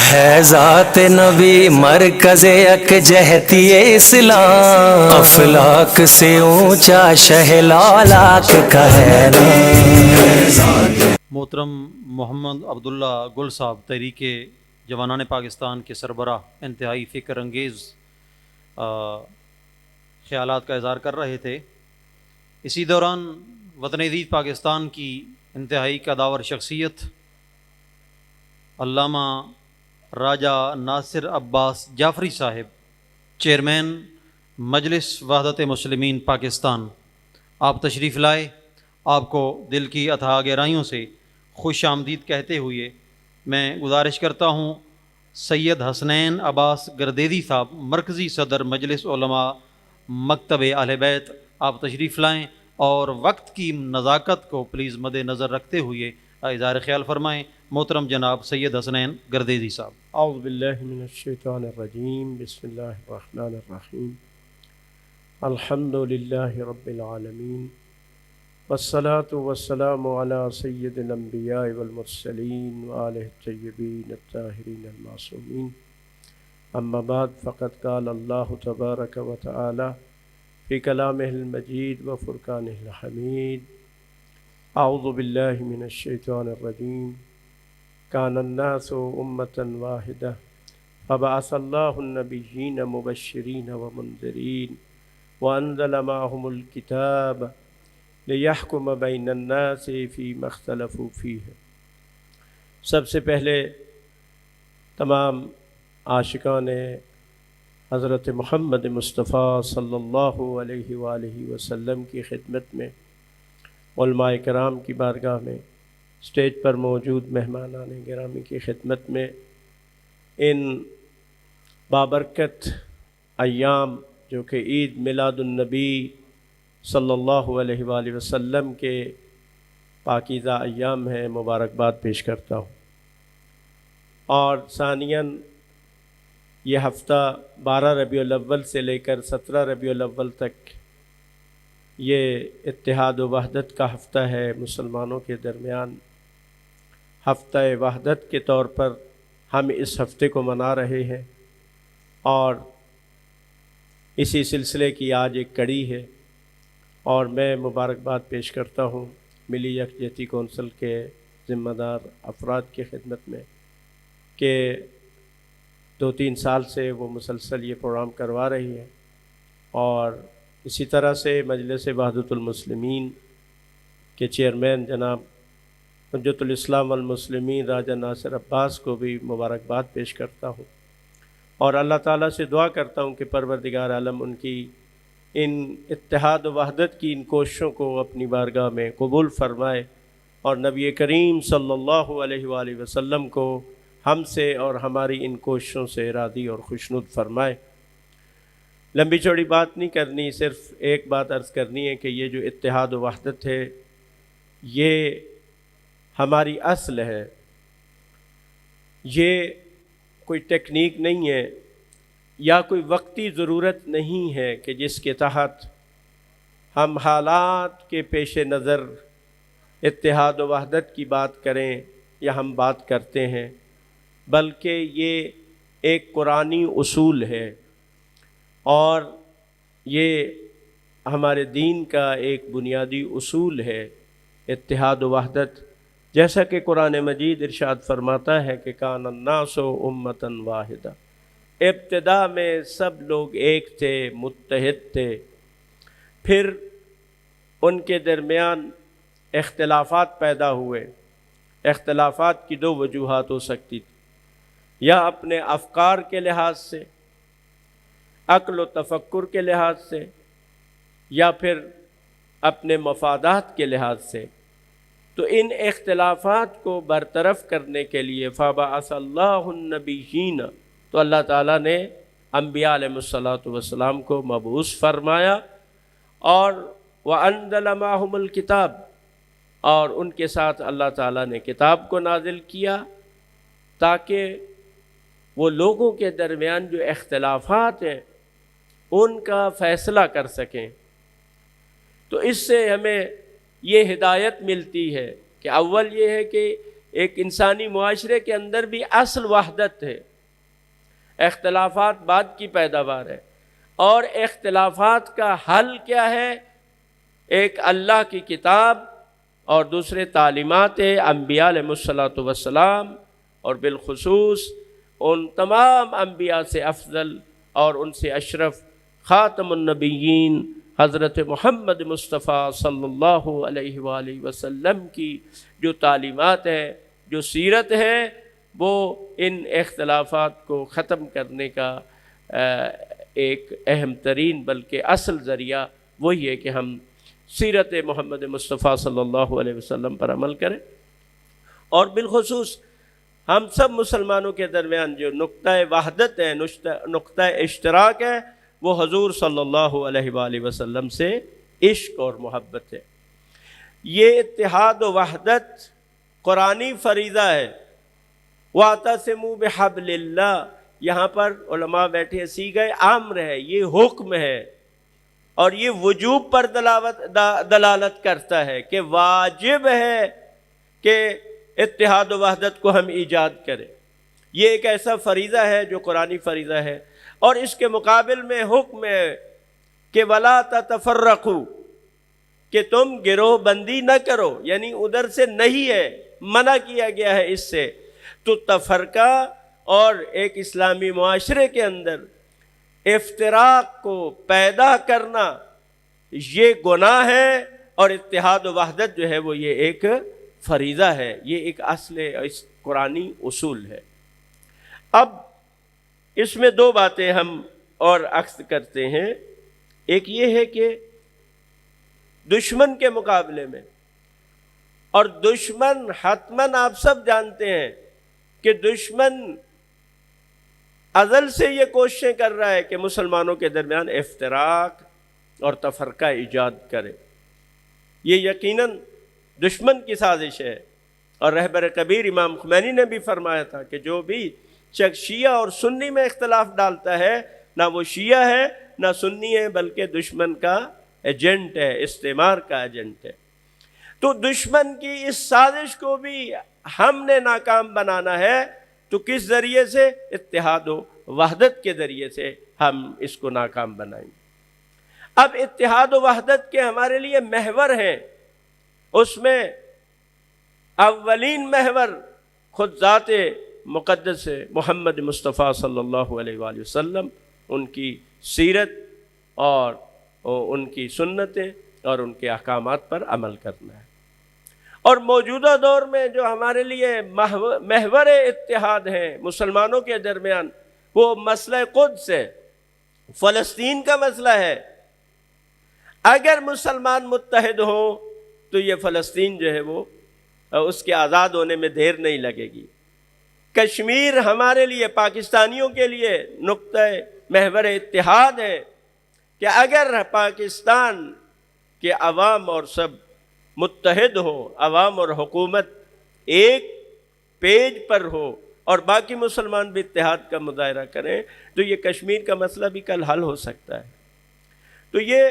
ہے ذات نبی مرکز یکجہتی اسلام، افلاک سے اونچا شہ لالاک کا ہے نام۔ محترم محمد عبداللہ گل صاحب تحریک جوانان پاکستان کے سربراہ انتہائی فکر انگیز خیالات کا اظہار کر رہے تھے۔ اسی دوران وطن عزیز پاکستان کی انتہائی قداور شخصیت علامہ راجہ ناصر عباس جعفری صاحب، چیئرمین مجلس وحدت مسلمین پاکستان، آپ تشریف لائے۔ آپ کو دل کی اتھاہ گہرائیوں سے خوش آمدید کہتے ہوئے میں گزارش کرتا ہوں سید حسنین عباس گردیزی صاحب، مرکزی صدر مجلس علماء مکتب اہل بیت، آپ تشریف لائیں اور وقت کی نزاکت کو پلیز مد نظر رکھتے ہوئے اظہار خیال فرمائیں۔ محترم جناب سید حسنین گردیزی صاحب۔ اعوذ باللہ من الشیطان الرجیم، بسم اللہ الرحمن الرحیم، الحمد للہ رب العالمین، والصلاة والسلام علی سید الانبیاء والمرسلین وآلہ الطیبین الطاہرین المعصومین، اما بعد فقد قال اللہ تبارک و تعالی فی کلامہ المجید و فرقانہ الحمید، اعوذ باللہ من الشیطان الرجیم، کان الناس امۃ واحدہ فبعث اللہ النبیین مبشرین ومنذرین وانزل معهم الکتاب لیحکم بین الناس فیما اختلفوا فیہ۔ سب سے پہلے تمام عاشقان حضرت محمد مصطفیٰ صلی اللہ علیہ وآلہ وسلم کی خدمت میں، علماء کرام کی بارگاہ میں، اسٹیج پر موجود مہمانان گرامی کی خدمت میں، ان بابرکت ایام جو کہ عید میلاد النبی صلی اللہ علیہ وآلہ وسلم کے پاکیزہ ایام ہیں، مبارکباد پیش کرتا ہوں۔ اور ثانیاً یہ ہفتہ 12 ربیع الاول سے لے کر 17 ربیع الاول تک یہ اتحاد و وحدت کا ہفتہ ہے مسلمانوں کے درمیان۔ ہفتہ وحدت کے طور پر ہم اس ہفتے کو منا رہے ہیں، اور اسی سلسلے کی آج ایک کڑی ہے، اور میں مبارکباد پیش کرتا ہوں ملی یکجہتی کونسل کے ذمہ دار افراد کی خدمت میں کہ 2-3 سال سے وہ مسلسل یہ پروگرام کروا رہی ہے، اور اسی طرح سے مجلس وحدت المسلمین کے چیئرمین جناب حجت الاسلام والمسلمین راجہ ناصر عباس کو بھی مبارکباد پیش کرتا ہوں، اور اللہ تعالیٰ سے دعا کرتا ہوں کہ پروردگار عالم ان کی ان اتحاد و وحدت کی ان کوششوں کو اپنی بارگاہ میں قبول فرمائے، اور نبی کریم صلی اللہ علیہ وآلہ وسلم کو ہم سے اور ہماری ان کوششوں سے راضی اور خوشنود فرمائے۔ لمبی چوڑی بات نہیں کرنی، صرف ایک بات عرض کرنی ہے کہ یہ جو اتحاد و وحدت ہے یہ ہماری اصل ہے، یہ کوئی ٹیکنیک نہیں ہے یا کوئی وقتی ضرورت نہیں ہے کہ جس کے تحت ہم حالات کے پیش نظر اتحاد و وحدت کی بات کریں یا ہم بات کرتے ہیں، بلکہ یہ ایک قرآنی اصول ہے، اور یہ ہمارے دین کا ایک بنیادی اصول ہے اتحاد و وحدت، جیسا کہ قرآن مجید ارشاد فرماتا ہے کہ کان الناس امۃ واحدہ، ابتدا میں سب لوگ ایک تھے، متحد تھے، پھر ان کے درمیان اختلافات پیدا ہوئے۔ اختلافات کی 2 وجوہات ہو سکتی تھی، یا اپنے افکار کے لحاظ سے، عقل و تفکر کے لحاظ سے، یا پھر اپنے مفادات کے لحاظ سے۔ تو ان اختلافات کو برطرف کرنے کے لیے فَبَعَثَ اللَّهُ النَّبِيِّينَ، تو اللہ تعالیٰ نے انبیاء علیہ الصلاۃ والسلام کو مبعوث فرمایا، اور وَأَنزَلَ مَعَهُمُ الْكِتَابَ، اور ان کے ساتھ اللہ تعالیٰ نے کتاب کو نازل کیا تاکہ وہ لوگوں کے درمیان جو اختلافات ہیں ان کا فیصلہ کر سکیں۔ تو اس سے ہمیں یہ ہدایت ملتی ہے کہ اول یہ ہے کہ ایک انسانی معاشرے کے اندر بھی اصل وحدت ہے، اختلافات بعد کی پیداوار ہے، اور اختلافات کا حل کیا ہے؟ ایک اللہ کی کتاب اور دوسرے تعلیمات انبیاء علیہ الصلوۃ والسلام، اور بالخصوص ان تمام انبیاء سے افضل اور ان سے اشرف خاتم النبیین حضرت محمد مصطفیٰ صلی اللہ علیہ وآلہ وسلم کی جو تعلیمات ہیں، جو سیرت ہے، وہ ان اختلافات کو ختم کرنے کا ایک اہم ترین بلکہ اصل ذریعہ وہی ہے کہ ہم سیرت محمد مصطفیٰ صلی اللہ علیہ وسلم پر عمل کریں، اور بالخصوص ہم سب مسلمانوں کے درمیان جو نقطۂ وحدت ہے، نقطۂ اشتراک ہے، وہ حضور صلی اللہ علیہ وآلہ وسلم سے عشق اور محبت ہے۔ یہ اتحاد و وحدت قرآنی فریضہ ہے۔ وَاعْتَصِمُوا بِحَبْلِ اللَّهِ، یہاں پر علماء بیٹھے، صیغہ امر ہے، یہ حکم ہے، اور یہ وجوب پر دلالت کرتا ہے کہ واجب ہے کہ اتحاد و وحدت کو ہم ایجاد کریں۔ یہ ایک ایسا فریضہ ہے جو قرآنی فریضہ ہے، اور اس کے مقابل میں حکم ہے کہ وَلَا تَتَفَرَّقُوا، کہ تم گروہ بندی نہ کرو، یعنی ادھر سے نہیں ہے، منع کیا گیا ہے اس سے۔ تو تفرقہ اور ایک اسلامی معاشرے کے اندر افتراق کو پیدا کرنا یہ گناہ ہے، اور اتحاد و وحدت جو ہے وہ یہ ایک فریضہ ہے، یہ ایک اصل قرآنی اصول ہے۔ اب اس میں دو باتیں ہم اور عکس کرتے ہیں۔ ایک یہ ہے کہ دشمن کے مقابلے میں، اور دشمن حتماً آپ سب جانتے ہیں کہ دشمن ازل سے یہ کوششیں کر رہا ہے کہ مسلمانوں کے درمیان افتراق اور تفرقہ ایجاد کرے۔ یہ یقیناً دشمن کی سازش ہے، اور رہبر کبیر امام خمینی نے بھی فرمایا تھا کہ جو بھی شخص شیعہ اور سنی میں اختلاف ڈالتا ہے، نہ وہ شیعہ ہے نہ سنی ہے، بلکہ دشمن کا ایجنٹ ہے، استعمار کا ایجنٹ ہے۔ تو دشمن کی اس سازش کو بھی ہم نے ناکام بنانا ہے، تو کس ذریعے سے؟ اتحاد و وحدت کے ذریعے سے ہم اس کو ناکام بنائیں گے۔ اب اتحاد و وحدت کے ہمارے لیے محور ہیں، اس میں اولین محور خود ذات مقدس محمد مصطفیٰ صلی اللہ علیہ وآلہ وسلم، ان کی سیرت اور ان کی سنتیں اور ان کے احکامات پر عمل کرنا ہے۔ اور موجودہ دور میں جو ہمارے لیے محور اتحاد ہیں مسلمانوں کے درمیان، وہ مسئلہ قدس ہے، فلسطین کا مسئلہ ہے۔ اگر مسلمان متحد ہوں تو یہ فلسطین جو ہے وہ اس کے آزاد ہونے میں دیر نہیں لگے گی۔ کشمیر ہمارے لیے، پاکستانیوں کے لیے نقطہ محور اتحاد ہے کہ اگر پاکستان کے عوام اور سب متحد ہو، عوام اور حکومت ایک پیج پر ہو، اور باقی مسلمان بھی اتحاد کا مظاہرہ کریں، تو یہ کشمیر کا مسئلہ بھی کل حل ہو سکتا ہے۔ تو یہ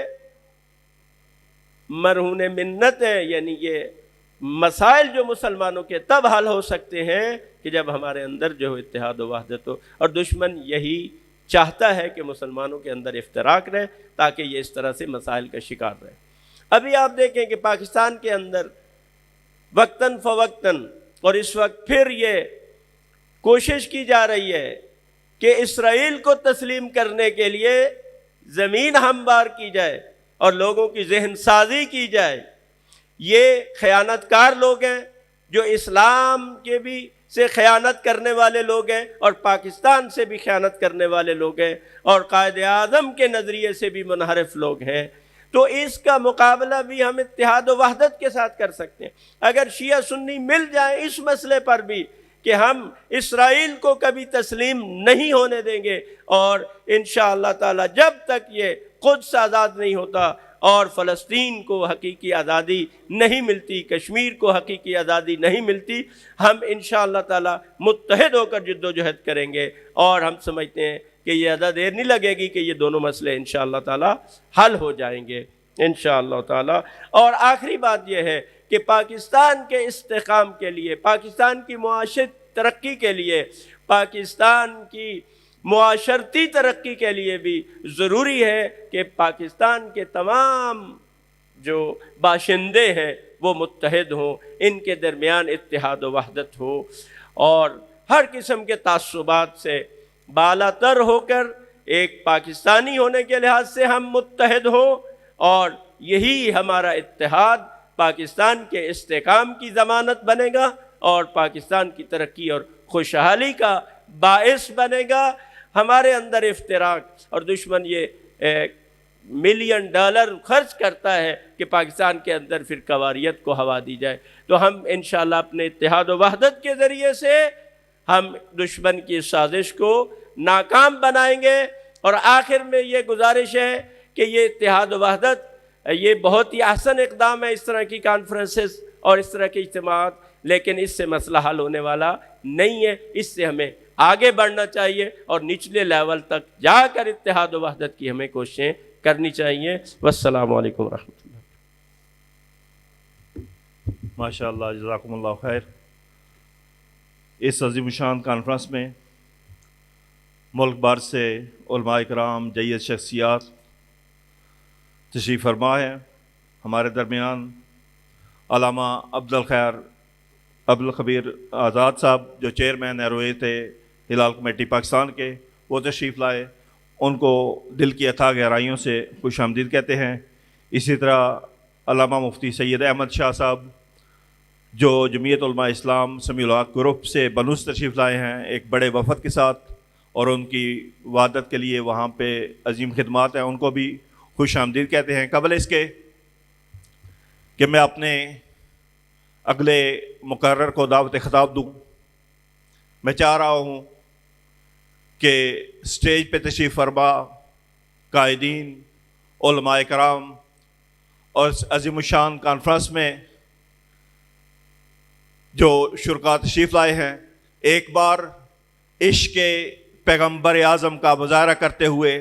مرہون منت ہے، یعنی یہ مسائل جو مسلمانوں کے تب حل ہو سکتے ہیں کہ جب ہمارے اندر جو اتحاد و وحدت ہو، اور دشمن یہی چاہتا ہے کہ مسلمانوں کے اندر افتراق رہے تاکہ یہ اس طرح سے مسائل کا شکار رہے۔ ابھی آپ دیکھیں کہ پاکستان کے اندر وقتاً فوقتاً، اور اس وقت پھر یہ کوشش کی جا رہی ہے کہ اسرائیل کو تسلیم کرنے کے لیے زمین ہموار کی جائے اور لوگوں کی ذہن سازی کی جائے۔ یہ خیانت کار لوگ ہیں جو اسلام کے بھی سے خیانت کرنے والے لوگ ہیں، اور پاکستان سے بھی خیانت کرنے والے لوگ ہیں، اور قائد اعظم کے نظریے سے بھی منحرف لوگ ہیں۔ تو اس کا مقابلہ بھی ہم اتحاد و وحدت کے ساتھ کر سکتے ہیں۔ اگر شیعہ سنی مل جائیں اس مسئلے پر بھی کہ ہم اسرائیل کو کبھی تسلیم نہیں ہونے دیں گے، اور انشاءاللہ تعالی جب تک یہ قدس آزاد نہیں ہوتا اور فلسطین کو حقیقی آزادی نہیں ملتی، کشمیر کو حقیقی آزادی نہیں ملتی، ہم انشاءاللہ تعالی متحد ہو کر جد و جہد کریں گے، اور ہم سمجھتے ہیں کہ یہ زیادہ دیر نہیں لگے گی کہ یہ دونوں مسئلے انشاءاللہ تعالی حل ہو جائیں گے۔ انشاءاللہ تعالی۔ اور آخری بات یہ ہے کہ پاکستان کے استحکام کے لیے، پاکستان کی معاشی ترقی کے لیے، پاکستان کی معاشرتی ترقی کے لیے بھی ضروری ہے کہ پاکستان کے تمام جو باشندے ہیں وہ متحد ہوں، ان کے درمیان اتحاد و وحدت ہو، اور ہر قسم کے تعصبات سے بالاتر ہو کر ایک پاکستانی ہونے کے لحاظ سے ہم متحد ہوں، اور یہی ہمارا اتحاد پاکستان کے استحکام کی ضمانت بنے گا اور پاکستان کی ترقی اور خوشحالی کا باعث بنے گا۔ ہمارے اندر افتراق، اور دشمن یہ $1,000,000 خرچ کرتا ہے کہ پاکستان کے اندر فرقہ واریت کو ہوا دی جائے، تو ہم انشاءاللہ اپنے اتحاد و وحدت کے ذریعے سے ہم دشمن کی سازش کو ناکام بنائیں گے۔ اور آخر میں یہ گزارش ہے کہ یہ اتحاد و وحدت یہ بہت ہی احسن اقدام ہے، اس طرح کی کانفرنسز اور اس طرح کے اجتماعات، لیکن اس سے مسئلہ حل ہونے والا نہیں ہے۔ اس سے ہمیں آگے بڑھنا چاہیے اور نچلے لیول تک جا کر اتحاد و وحدت کی ہمیں کوششیں کرنی چاہیے۔ والسلام علیکم ورحمۃ اللہ۔ ماشاءاللہ، جزاکم اللہ خیر۔ اس عظیم الشان کانفرنس میں ملک بھر سے علماء کرام، جید شخصیات تشریف فرما ہے۔ ہمارے درمیان علامہ عبدالخبیر آزاد صاحب جو چیئرمین ایروئے تھے ہلال کمیٹی پاکستان کے، وہ تشریف لائے۔ ان کو دل کی اتھاہ گہرائیوں سے خوش آمدید کہتے ہیں۔ اسی طرح علامہ مفتی سید احمد شاہ صاحب جو جمعیت علماء اسلام سمیع الحق گروپ سے بنوس تشریف لائے ہیں ایک بڑے وفد کے ساتھ، اور ان کی وحدت کے لیے وہاں پہ عظیم خدمات ہیں، ان کو بھی خوش آمدید کہتے ہیں۔ قبل اس کے کہ میں اپنے اگلے مقرر کو دعوت خطاب دوں، میں چاہ رہا ہوں کہ اسٹیج پہ تشریف فرما قائدین، علماء کرام اور عظیم الشان کانفرنس میں جو شرکاء تشریف لائے ہیں، ایک بار عشق پیغمبر اعظم کا مظاہرہ کرتے ہوئے،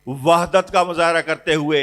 وحدت کا مظاہرہ کرتے ہوئے،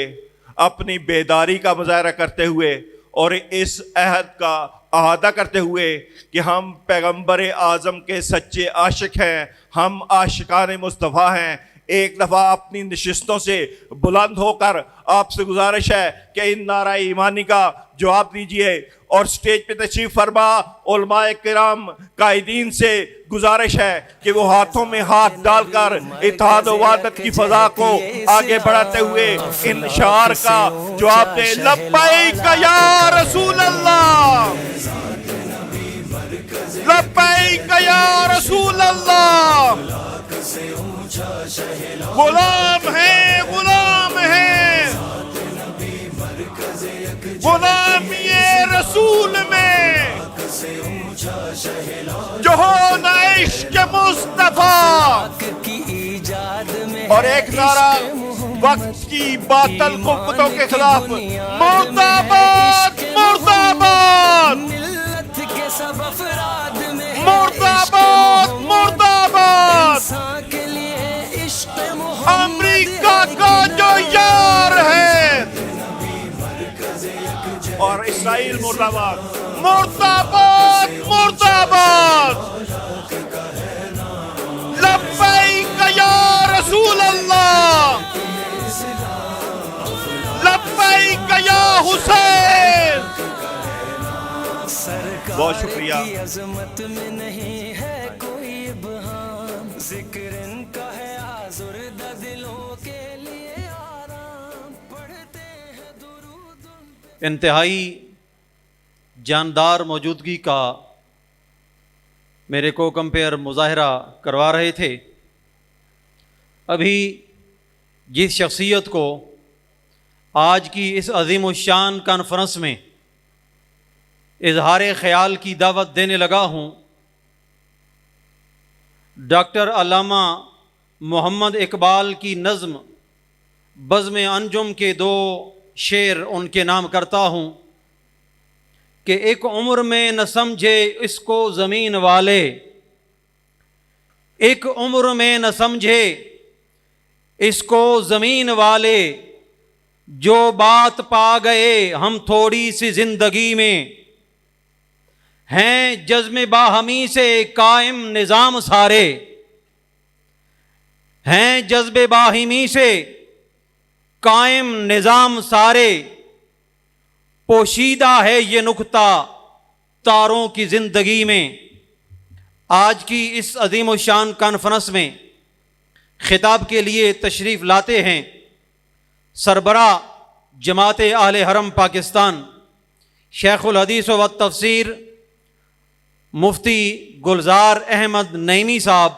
اپنی بیداری کا مظاہرہ کرتے ہوئے، اور اس عہد کا احاطہ کرتے ہوئے کہ ہم پیغمبر اعظم کے سچے عاشق ہیں، ہم عاشقان مصطفیٰ ہیں، ایک دفعہ اپنی نشستوں سے بلند ہو کر آپ سے گزارش ہے کہ ان نعرہ ایمانی کا جواب دیجئے، اور سٹیج پہ تشریف فرما علماء کرام قائدین سے گزارش ہے کہ وہ ہاتھوں میں ہاتھ ڈال کر اتحاد و وحدت کی فضا کو آگے بڑھاتے ہوئے ان شعار کا جواب دیں۔ لبیک یا رسول اللہ، لبیک یا رسول اللہ، غلام ہیں، غلام ہیں، غلامی رسول میں جو ہو نہ عشق مصطفیٰ۔ اور ایک نعرہ وقت کی باطل قوتوں کے خلاف، مرد آباد، مرد آباد، مرد آباد، مرد آباد، امریکہ کا جو یار ہے، اور اسرائیل مرد آباد، مرد آباد، مرد آباد۔ لبیک یا رسول اللہ، لبیک یا حسین۔ بہت شکریہ۔ عظمت میں نہیں ہے کوئی ابہام، ذکر ان کا ہے آزردہ دلوں کے لیے آرام، پڑھتے ہیں درود۔ انتہائی جاندار موجودگی کا میرے کو کمپیئر مظاہرہ کروا رہے تھے۔ ابھی جس شخصیت کو آج کی اس عظیم الشان کانفرنس میں اظہار خیال کی دعوت دینے لگا ہوں، ڈاکٹر علامہ محمد اقبال کی نظم بزم انجم کے 2 شعر ان کے نام کرتا ہوں کہ ایک عمر میں نہ سمجھے اس کو زمین والے، ایک عمر میں نہ سمجھے اس کو زمین والے، جو بات پا گئے ہم تھوڑی سی زندگی میں، ہیں جزم باہمی سے قائم نظام سارے، ہیں جذب باہمی سے قائم نظام سارے، پوشیدہ ہے یہ نکتہ تاروں کی زندگی میں۔ آج کی اس عظیم الشان کانفرنس میں خطاب کے لیے تشریف لاتے ہیں سربراہ جماعت اہل حرم پاکستان، شیخ الحدیث و تفسیر مفتی گلزار احمد نعیمی صاحب،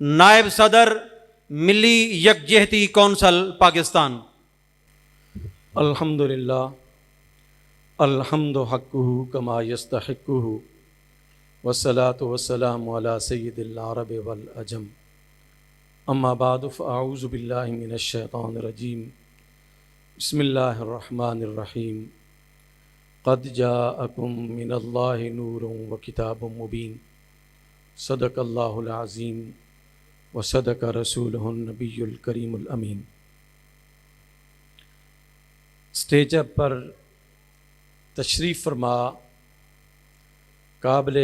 نائب صدر ملی یکجہتی کونسل پاکستان۔ الحمدللہ الحمد حقہ کما یستحقہ والصلاة والسلام علی سید العرب والعجم، اما بعد فاعوذ باللہ من الشیطان الرجیم، بسم اللہ الرحمن الرحیم، قد جاءکم من اللہ نور وکتاب مبین، صدق اللہ العظیم وصدق رسولہ النبی الکریم الامین۔ اسٹیج پر تشریف فرما قابل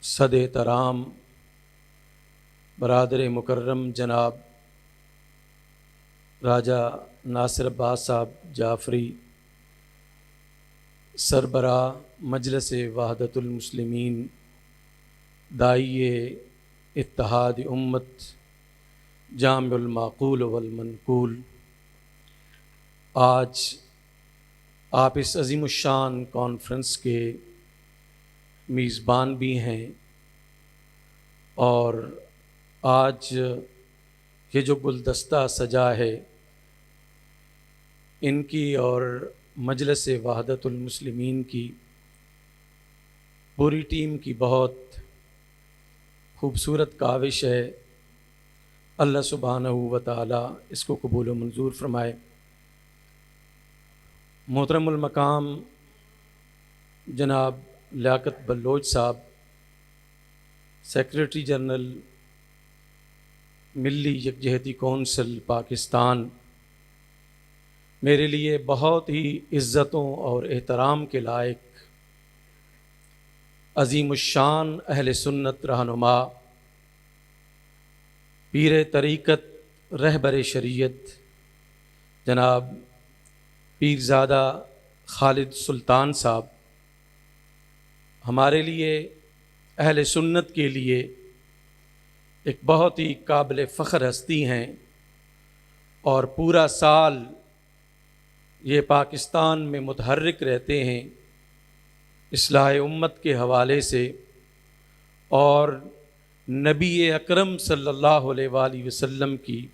صد احترام برادر مکرم جناب راجہ ناصر عباس صاحب جعفری، سربراہ مجلس وحدت المسلمین، داعی اتحاد امت، جامع المعقول والمنقول، آج آپ اس عظیم الشان کانفرنس کے میزبان بھی ہیں، اور آج یہ جو گلدستہ سجا ہے ان کی اور مجلس وحدت المسلمین کی پوری ٹیم کی بہت خوبصورت کاوش ہے۔ اللہ سبحانہ و تعالی اس کو قبول و منظور فرمائے۔ محترم المقام جناب لیاقت بلوچ صاحب، سیکریٹری جنرل ملی یکجہتی کونسل پاکستان، میرے لیے بہت ہی عزتوں اور احترام کے لائق عظیم الشان اہل سنت رہنما، پیر طریقت رہبر شریعت جناب پیرزادہ خالد سلطان صاحب، ہمارے لیے اہل سنت کے لیے ایک بہت ہی قابل فخر ہستی ہیں، اور پورا سال یہ پاکستان میں متحرک رہتے ہیں اصلاح امت کے حوالے سے، اور نبی اکرم صلی اللہ علیہ وآلہ وسلم کی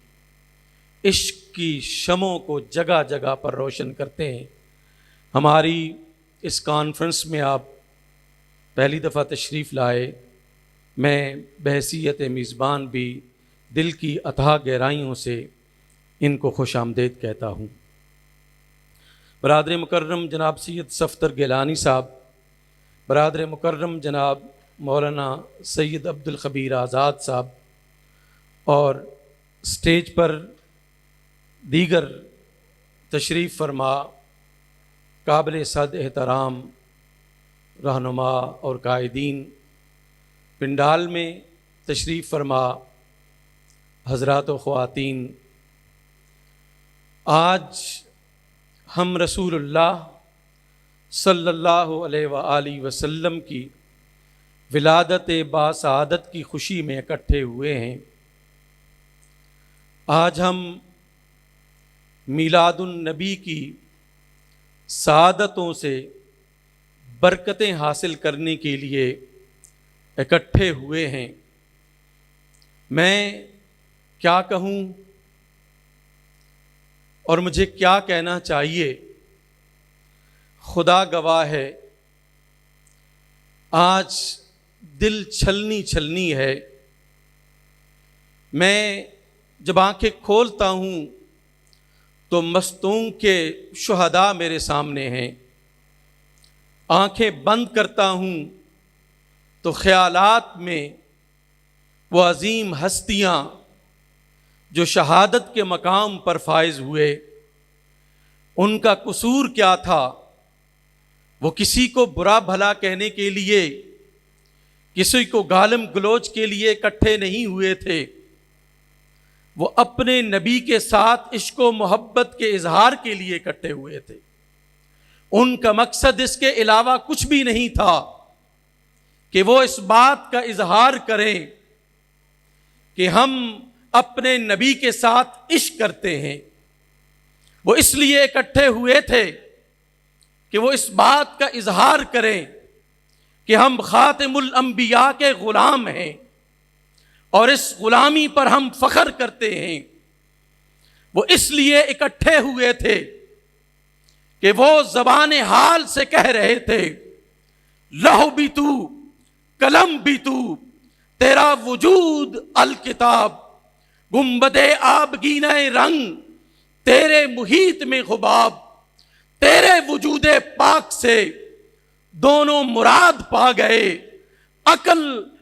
عشق کی شمعوں کو جگہ جگہ پر روشن کرتے ہیں۔ ہماری اس کانفرنس میں آپ پہلی دفعہ تشریف لائے، میں بحیثیت میزبان بھی دل کی اتھاہ گہرائیوں سے ان کو خوش آمدید کہتا ہوں۔ برادر مکرم جناب سید صفدر گیلانی صاحب، برادر مکرم جناب مولانا سید عبدالخبیر آزاد صاحب، اور اسٹیج پر دیگر تشریف فرما قابل صد احترام رہنما اور قائدین، پنڈال میں تشریف فرما حضرات و خواتین، آج ہم رسول اللہ صلی اللہ علیہ وآلہ وسلم کی ولادت باسعادت کی خوشی میں اکٹھے ہوئے ہیں۔ آج ہم میلاد النبی کی سعادتوں سے برکتیں حاصل کرنے کے لیے اکٹھے ہوئے ہیں۔ میں کیا کہوں اور مجھے کیا کہنا چاہیے، خدا گواہ ہے، آج دل چھلنی چھلنی ہے۔ میں جب آنکھیں کھولتا ہوں تو مستونگ کے شہداء میرے سامنے ہیں، آنکھیں بند کرتا ہوں تو خیالات میں وہ عظیم ہستیاں جو شہادت کے مقام پر فائز ہوئے ان کا قصور کیا تھا؟ وہ کسی کو برا بھلا کہنے کے لیے، کسی کو گالم گلوچ کے لیے اکٹھے نہیں ہوئے تھے، وہ اپنے نبی کے ساتھ عشق و محبت کے اظہار کے لیے اکٹھے ہوئے تھے۔ ان کا مقصد اس کے علاوہ کچھ بھی نہیں تھا کہ وہ اس بات کا اظہار کریں کہ ہم اپنے نبی کے ساتھ عشق کرتے ہیں۔ وہ اس لیے اکٹھے ہوئے تھے کہ وہ اس بات کا اظہار کریں کہ ہم خاتم الانبیاء کے غلام ہیں اور اس غلامی پر ہم فخر کرتے ہیں۔ وہ اس لیے اکٹھے ہوئے تھے کہ وہ زبان حال سے کہہ رہے تھے، لوح بھی تو، قلم بھی تو، تیرا وجود الکتاب، گنبد آبگینہ رنگ، تیرے محیط میں حباب، تیرے وجود پاک سے دونوں مراد پا گئے، عقل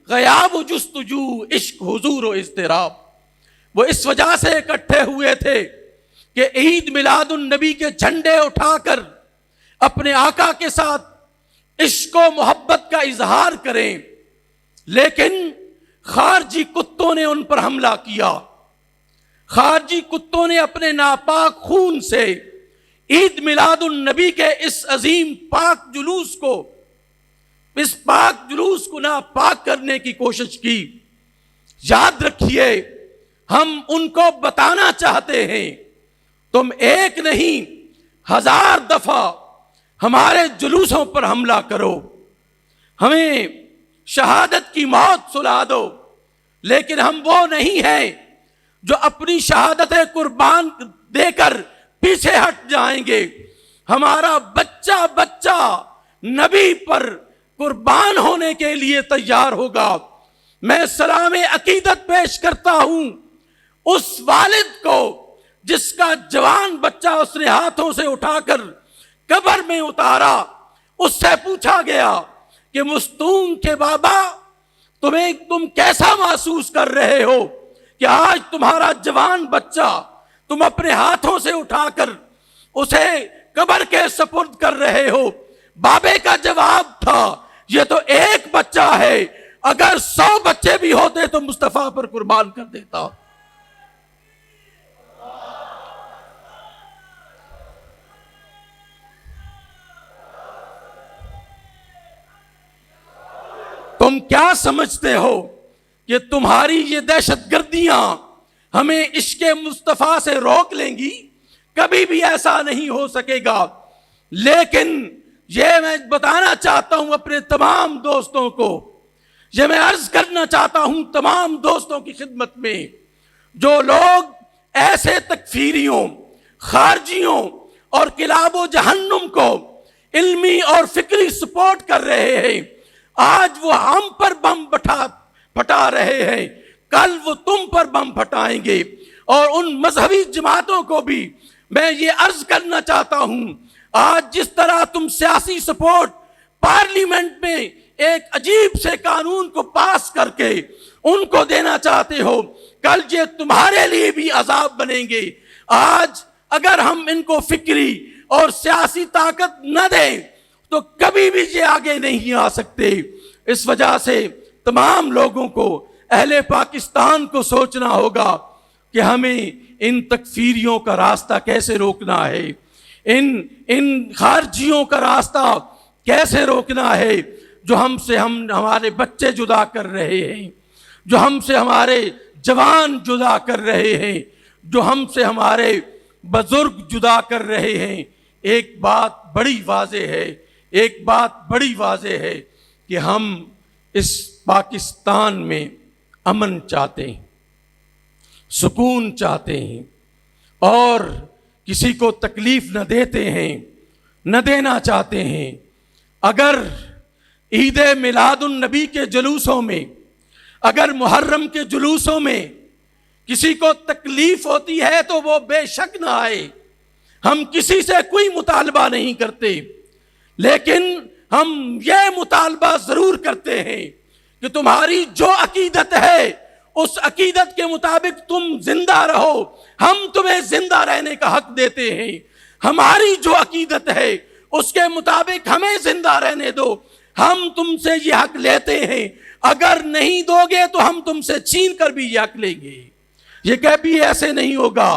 غیاب و جستجو، عشق حضور و اضطراب۔ وہ اس وجہ سے اکٹھے ہوئے تھے کہ عید میلاد النبی کے جھنڈے اٹھا کر اپنے آقا کے ساتھ عشق و محبت کا اظہار کریں، لیکن خارجی کتوں نے ان پر حملہ کیا۔ خارجی کتوں نے اپنے ناپاک خون سے عید میلاد النبی کے اس عظیم پاک جلوس کو، اس پاک جلوس کو ناپاک کرنے کی کوشش کی۔ یاد رکھیے، ہم ان کو بتانا چاہتے ہیں، تم ایک نہیں 1000 دفعہ ہمارے جلوسوں پر حملہ کرو، ہمیں شہادت کی موت سلا دو، لیکن ہم وہ نہیں ہیں جو اپنی شہادت قربان دے کر پیچھے ہٹ جائیں گے۔ ہمارا بچہ بچہ نبی پر قربان ہونے کے لیے تیار ہوگا۔ میں سلام عقیدت پیش کرتا ہوں اس والد کو جس کا جوان بچہ اس نے ہاتھوں سے اٹھا کر قبر میں اتارا۔ اس سے پوچھا گیا کہ مستون کے بابا، تم کیسا محسوس کر رہے ہو کہ آج تمہارا جوان بچہ تم اپنے ہاتھوں سے اٹھا کر اسے قبر کے سپرد کر رہے ہو؟ بابے کا جواب تھا، یہ تو ایک بچہ ہے، اگر 100 بچے بھی ہوتے تو مصطفیٰ پر قربان کر دیتا۔ تم کیا سمجھتے ہو کہ تمہاری یہ دہشت گردیاں ہمیں عشق مصطفیٰ سے روک لیں گی؟ کبھی بھی ایسا نہیں ہو سکے گا۔ لیکن یہ میں بتانا چاہتا ہوں اپنے تمام دوستوں کو، یہ میں عرض کرنا چاہتا ہوں تمام دوستوں کی خدمت میں، جو لوگ ایسے تکفیریوں، خارجیوں اور کلاب و جہنم کو علمی اور فکری سپورٹ کر رہے ہیں، آج وہ ہم پر بم پھٹا رہے ہیں، کل وہ تم پر بم پھٹائیں گے۔ اور ان مذہبی جماعتوں کو بھی میں یہ عرض کرنا چاہتا ہوں، آج جس طرح تم سیاسی سپورٹ پارلیمنٹ میں ایک عجیب سے قانون کو پاس کر کے ان کو دینا چاہتے ہو، کل یہ تمہارے لیے بھی عذاب بنیں گے۔ آج اگر ہم ان کو فکری اور سیاسی طاقت نہ دیں تو کبھی بھی یہ آگے نہیں آ سکتے۔ اس وجہ سے تمام لوگوں کو، اہل پاکستان کو سوچنا ہوگا کہ ہمیں ان تکفیریوں کا راستہ کیسے روکنا ہے، ان خارجیوں کا راستہ کیسے روکنا ہے، جو ہم سے ہمارے بچے جدا کر رہے ہیں، جو ہم سے ہمارے جوان جدا کر رہے ہیں، جو ہم سے ہمارے بزرگ جدا کر رہے ہیں۔ ایک بات بڑی واضح ہے، ایک بات بڑی واضح ہے کہ ہم اس پاکستان میں امن چاہتے ہیں، سکون چاہتے ہیں، اور کسی کو تکلیف نہ دیتے ہیں، نہ دینا چاہتے ہیں۔ اگر عید میلاد النبی کے جلوسوں میں، اگر محرم کے جلوسوں میں کسی کو تکلیف ہوتی ہے تو وہ بے شک نہ آئے، ہم کسی سے کوئی مطالبہ نہیں کرتے، لیکن ہم یہ مطالبہ ضرور کرتے ہیں کہ تمہاری جو عقیدت ہے اس عقیدت کے مطابق تم زندہ رہو، ہم تمہیں زندہ رہنے کا حق دیتے ہیں۔ ہماری جو عقیدت ہے اس کے مطابق ہمیں زندہ رہنے دو، ہم تم سے یہ حق لیتے ہیں، اگر نہیں دو گے تو ہم تم سے چھین کر بھی یہ حق لیں گے۔ یہ کبھی ایسے نہیں ہوگا،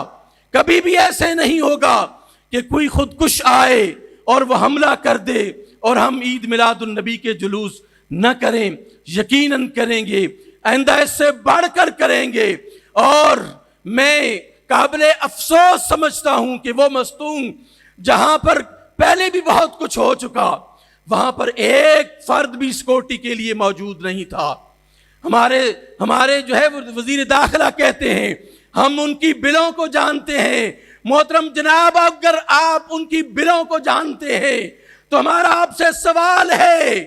کبھی بھی ایسے نہیں ہوگا کہ کوئی خودکش آئے اور وہ حملہ کر دے اور ہم عید میلاد النبی کے جلوس نہ کریں، یقیناً کریں گے، آئندہ اس سے بڑھ کر کریں گے۔ اور میں قابل افسوس سمجھتا ہوں کہ وہ مستونگ جہاں پر پہلے بھی بہت کچھ ہو چکا، وہاں پر ایک فرد بھی سیکورٹی کے لیے موجود نہیں تھا۔ ہمارے جو ہے وزیر داخلہ کہتے ہیں ہم ان کی بلوں کو جانتے ہیں۔ محترم جناب، اگر آپ ان کی بلوں کو جانتے ہیں تو ہمارا آپ سے سوال ہے،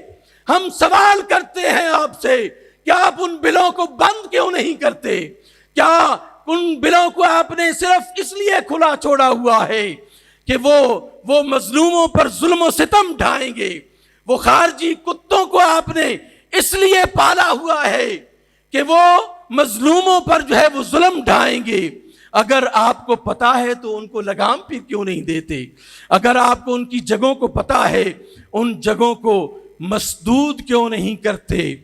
ہم سوال کرتے ہیں آپ سے، کیا آپ ان بلوں کو بند کیوں نہیں کرتے؟ کیا ان بلوں کو آپ نے صرف اس لیے کھلا چھوڑا ہوا ہے کہ وہ مظلوموں پر ظلم و ستم ڈھائیں گے؟ وہ خارجی کتوں کو آپ نے اس لیے پالا ہوا ہے کہ وہ مظلوموں پر جو ہے وہ ظلم ڈھائیں گے۔ اگر آپ کو پتا ہے تو ان کو لگام پھر کیوں نہیں دیتے؟ اگر آپ کو ان کی جگہوں کو پتا ہے، ان جگہوں کو مسدود کیوں نہیں کرتے؟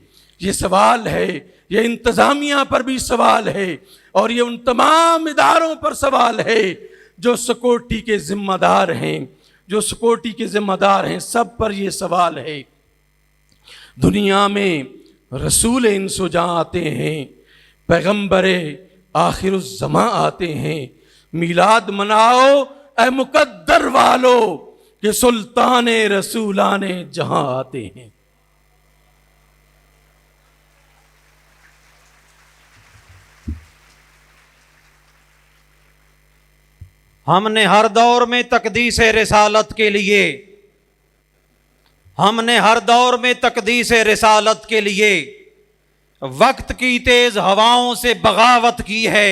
یہ سوال ہے، یہ انتظامیہ پر بھی سوال ہے، اور یہ ان تمام اداروں پر سوال ہے جو سیکورٹی کے ذمہ دار ہیں، سب پر یہ سوال ہے۔ دنیا میں رسول انس و جاں آتے ہیں، پیغمبر آخر الزماں آتے ہیں، میلاد مناؤ اے مقدر والو کہ سلطان رسولان جہاں آتے ہیں۔ ہم نے ہر دور میں تقدیس رسالت کے لیے تقدیس رسالت کے لیے وقت کی تیز ہواؤں سے بغاوت کی ہے،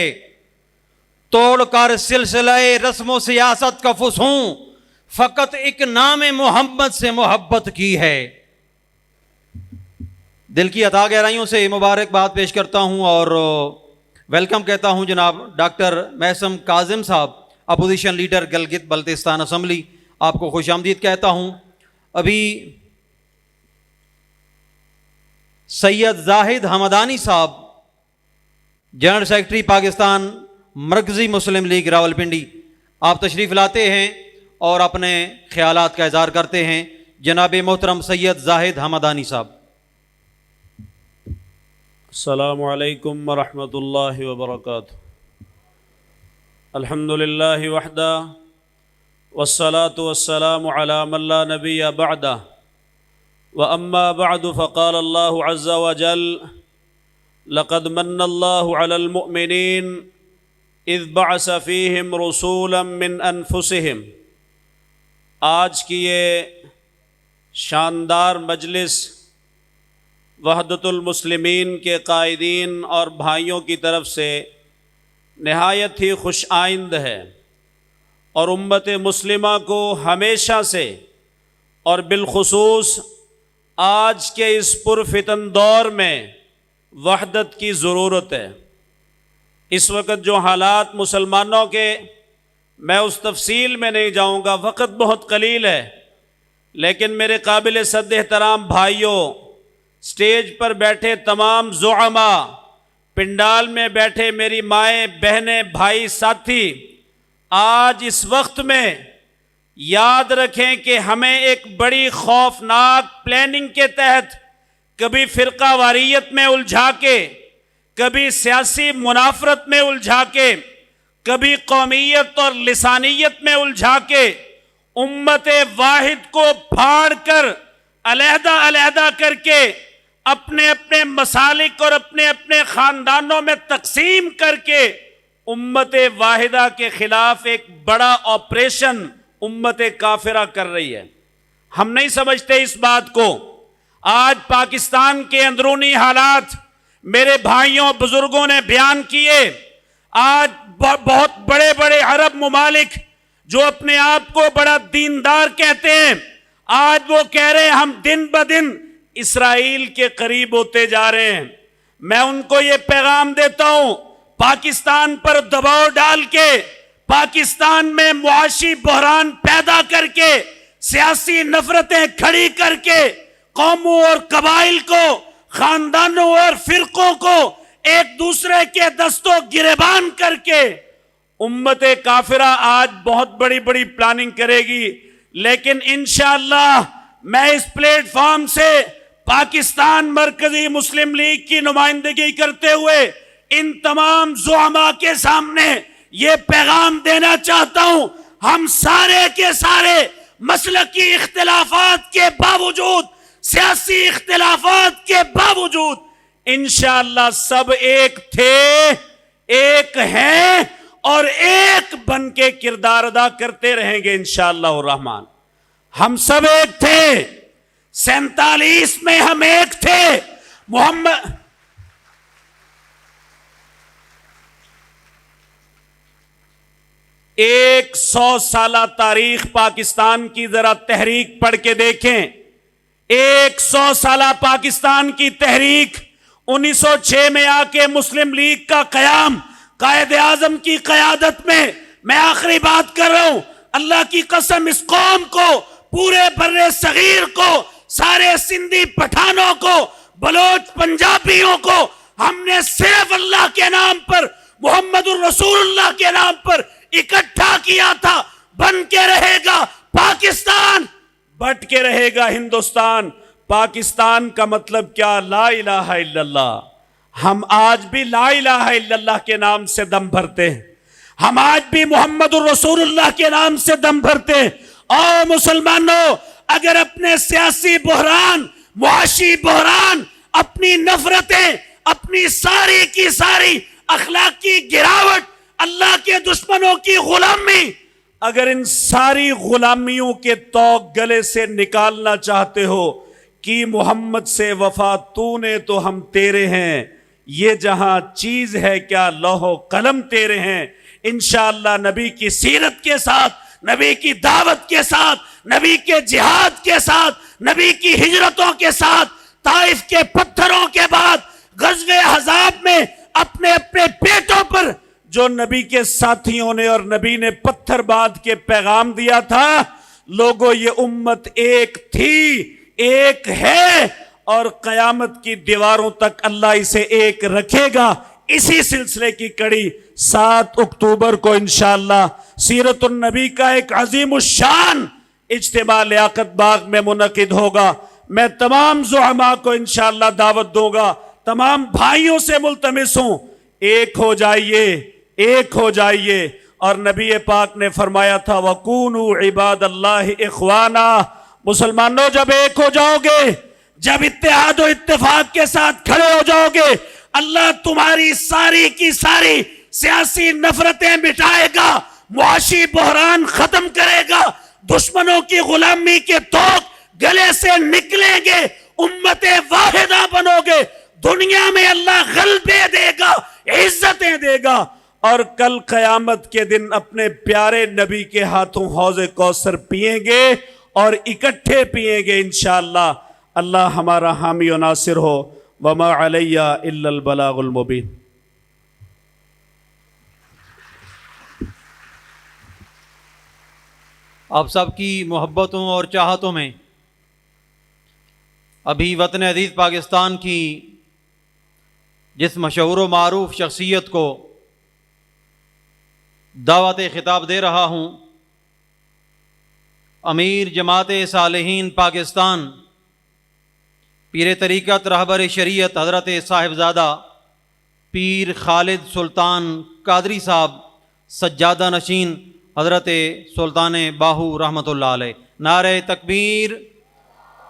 توڑ کر سلسلہ رسم و سیاست کا فسوں، فقط ایک نام محمد سے محبت کی ہے۔ دل کی عطا گہرائیوں سے مبارکباد پیش کرتا ہوں اور ویلکم کہتا ہوں جناب ڈاکٹر محسم کاظم صاحب، opposition leader Gilgit Baltistan assembly, آپ کو خوش آمدید کہتا ہوں۔ ابھی سید زاہد حمدانی صاحب، جنرل سیکرٹری پاکستان مرکزی مسلم لیگ راولپنڈی، آپ تشریف لاتے ہیں اور اپنے خیالات کا اظہار کرتے ہیں۔ جناب محترم سید زاہد حمدانی صاحب۔ السلام علیکم ورحمۃ اللہ وبرکاتہ۔ الحمد للہ وحدہ والصلاة والسلام علی من لا نبی بعدہ واما بعد فقال اللہ عز وجل لقد من اللہ علی المؤمنین اذ بعث فیہم رسولا من انفسہم۔ آج کی یہ شاندار مجلس وحدت المسلمین کے قائدین اور بھائیوں کی طرف سے نہایت ہی خوش آئند ہے، اور امت مسلمہ کو ہمیشہ سے اور بالخصوص آج کے اس پرفتن دور میں وحدت کی ضرورت ہے۔ اس وقت جو حالات مسلمانوں کے، میں اس تفصیل میں نہیں جاؤں گا، وقت بہت قلیل ہے، لیکن میرے قابل صد احترام بھائیوں، سٹیج پر بیٹھے تمام زعماء، پنڈال میں بیٹھے میری مائیں بہنیں بھائی ساتھی، آج اس وقت میں یاد رکھیں کہ ہمیں ایک بڑی خوفناک پلاننگ کے تحت کبھی فرقہ واریت میں الجھا کے، کبھی سیاسی منافرت میں الجھا کے، کبھی قومیت اور لسانیت میں الجھا کے امت واحد کو پھاڑ کر علیحدہ علیحدہ کر کے اپنے اپنے مسالک اور اپنے اپنے خاندانوں میں تقسیم کر کے امت واحدہ کے خلاف ایک بڑا آپریشن امت کافرہ کر رہی ہے۔ ہم نہیں سمجھتے اس بات کو۔ آج پاکستان کے اندرونی حالات میرے بھائیوں بزرگوں نے بیان کیے۔ آج بہت بڑے بڑے عرب ممالک جو اپنے آپ کو بڑا دیندار کہتے ہیں، آج وہ کہہ رہے ہیں ہم دن بدن اسرائیل کے قریب ہوتے جا رہے ہیں۔ میں ان کو یہ پیغام دیتا ہوں، پاکستان پر دباؤ ڈال کے پاکستان میں معاشی بحران پیدا کر کے سیاسی نفرتیں کھڑی کر کے قوموں اور قبائل کو، خاندانوں اور فرقوں کو ایک دوسرے کے دستوں گریبان کر کے امت کافرہ آج بہت بڑی بڑی پلاننگ کرے گی، لیکن انشاءاللہ میں اس پلیٹ فارم سے پاکستان مرکزی مسلم لیگ کی نمائندگی کرتے ہوئے ان تمام زعماء کے سامنے یہ پیغام دینا چاہتا ہوں، ہم سارے کے سارے مسلکی اختلافات کے باوجود، سیاسی اختلافات کے باوجود انشاءاللہ سب ایک تھے، ایک ہیں اور ایک بن کے کردار ادا کرتے رہیں گے انشاءاللہ الرحمن۔ ہم سب ایک تھے، 47 میں ہم ایک تھے۔ محمد 100 سالہ تاریخ پاکستان کی ذرا تحریک پڑھ کے دیکھیں۔ 100 سالہ پاکستان کی تحریک، 1906 میں آ کے مسلم لیگ کا قیام قائد اعظم کی قیادت میں، میں آخری بات کر رہا ہوں، اللہ کی قسم اس قوم کو، پورے بر صغیر کو، سارے سندھی پٹھانوں کو، بلوچ پنجابیوں کو ہم نے صرف اللہ کے نام پر، محمد الرسول اللہ کے نام پر اکٹھا کیا تھا۔ بن کے رہے گا پاکستان، بٹ کے رہے گا ہندوستان۔ پاکستان کا مطلب کیا؟ لا الہ الا اللہ۔ ہم آج بھی لا الہ الا اللہ کے نام سے دم بھرتے ہیں، ہم آج بھی محمد الرسول اللہ کے نام سے دم بھرتے ہیں۔ اور مسلمانوں، اگر اپنے سیاسی بحران، معاشی بحران، اپنی نفرتیں، اپنی ساری کی ساری اخلاقی گراوٹ، اللہ کے دشمنوں کی غلامی، اگر ان ساری غلامیوں کے توق گلے سے نکالنا چاہتے ہو کہ محمد سے وفا تو نے تو ہم تیرے ہیں، یہ جہاں چیز ہے کیا لوح و قلم تیرے ہیں، انشاءاللہ نبی کی سیرت کے ساتھ، نبی کی دعوت کے ساتھ، نبی کے جہاد کے ساتھ، نبی کی ہجرتوں کے ساتھ، طائف کے پتھروں کے بعد غزوہ احزاب میں اپنے اپنے پیٹوں پر جو نبی کے ساتھیوں نے اور نبی نے پتھر باندھ کے پیغام دیا تھا، لوگوں یہ امت ایک تھی، ایک ہے، اور قیامت کی دیواروں تک اللہ اسے ایک رکھے گا۔ اسی سلسلے کی کڑی 7 اکتوبر کو انشاءاللہ سیرت النبی کا ایک عظیم الشان اجتماع لیاقت باغ میں منعقد ہوگا۔ میں تمام زعماء کو انشاءاللہ دعوت دوں گا، تمام بھائیوں سے ملتمس ہوں، ایک ہو جائیے، ایک ہو جائیے۔ اور نبی پاک نے فرمایا تھا وَكُونُوا عِبَادَ اللَّهِ إِخْوَانًا، مسلمانوں جب ایک ہو جاؤ گے، جب اتحاد و اتفاق کے ساتھ کھڑے ہو جاؤ گے، اللہ تمہاری ساری کی ساری سیاسی نفرتیں مٹائے گا، معاشی بحران ختم کرے گا، دشمنوں کی غلامی کے توق گلے سے نکلیں گے، امت واحدہ بنو گے، دنیا میں اللہ غلبے دے گا، عزتیں دے گا، اور کل قیامت کے دن اپنے پیارے نبی کے ہاتھوں حوض کوثر پیئیں گے اور اکٹھے پیئیں گے انشاءاللہ۔ اللہ ہمارا حامی و ناصر ہو۔ وما علیہ الا البلاغ المبین۔ آپ سب کی محبتوں اور چاہتوں میں ابھی وطن عزیز پاکستان کی جس مشہور و معروف شخصیت کو دعوت خطاب دے رہا ہوں، امیر جماعت صالحین پاکستان، پیر طریقت رہبر شریعت حضرت صاحبزادہ پیر خالد سلطان قادری صاحب، سجادہ نشین حضرت سلطان باہو رحمۃ اللہ علیہ۔ نعرہ تکبیر،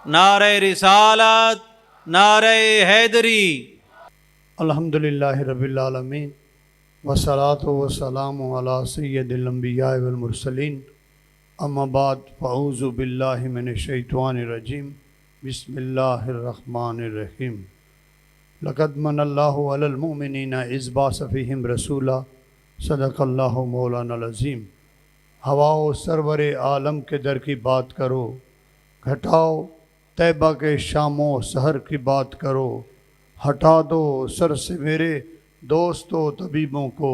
نعرہ رسالت، نعرہ حیدری۔ الحمدللہ رب العالمین، والصلاة والسلام علی سید الانبیاء والمرسلین، اما بعد فاعوذ باللہ من الشیطان الرجیم، بسم اللہ الرحمن الرحیم۔ لقد من اللہ علی المؤمنین اذ بعث فیہم رسولا، صدق اللہ مولانا العظیم۔ ہوا و سرور عالم کے در کی بات کرو، گھٹاؤ طیبہ کے شام و سحر کی بات کرو، ہٹا دو سر سے میرے دوستوں طبیبوں کو،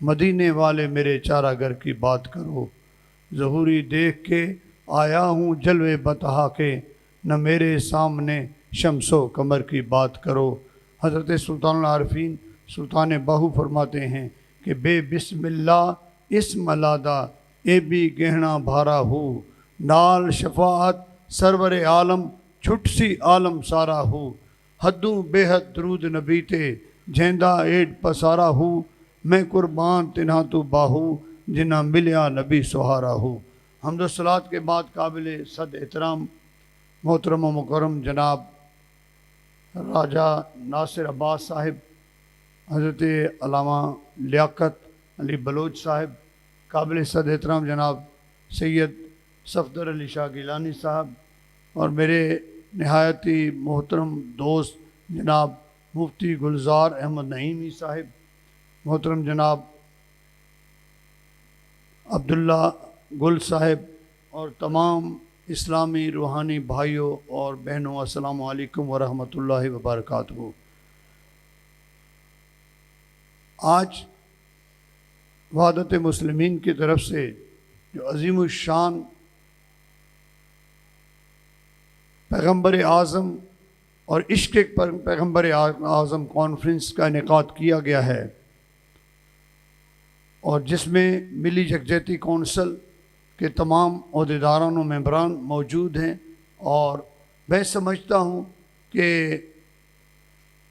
مدینے والے میرے چارہ گر کی بات کرو، ظہوری دیکھ کے آیا ہوں جلوے بتہا کے، نہ میرے سامنے شمس و قمر کی بات کرو۔ حضرت سلطان العارفین سلطان باہو فرماتے ہیں کہ بے بسم اللہ اسم لادا اے بھی گہنا بھارا ہو، نال شفاعت سرور عالم چھٹ سی عالم سارا ہو، حدوں بے حد درود نبی تے جھیندا ایڈ پسارا ہو، میں قربان تنہا تو باہو جنہ ملیا نبی سہارا ہو۔ حمد و صلات کے بعد قابل صد احترام محترم و مکرم جناب راجہ ناصر عباس صاحب، حضرت علامہ لیاقت علی بلوچ صاحب، قابل صد احترام جناب سید صفدر علی شاہ گیلانی صاحب، اور میرے نہایتی محترم دوست جناب مفتی گلزار احمد نعیمی صاحب، محترم جناب عبداللہ گل صاحب، اور تمام اسلامی روحانی بھائیوں اور بہنوں، السلام علیکم ورحمۃ اللہ وبرکاتہ۔ آج وحدت مسلمین کی طرف سے جو عظیم الشان پیغمبر اعظم اور عشق پر پیغمبر اعظم کانفرنس کا انعقاد کیا گیا ہے، اور جس میں ملی یکجہتی کونسل کے تمام عہدیداران و ممبران موجود ہیں، اور میں سمجھتا ہوں کہ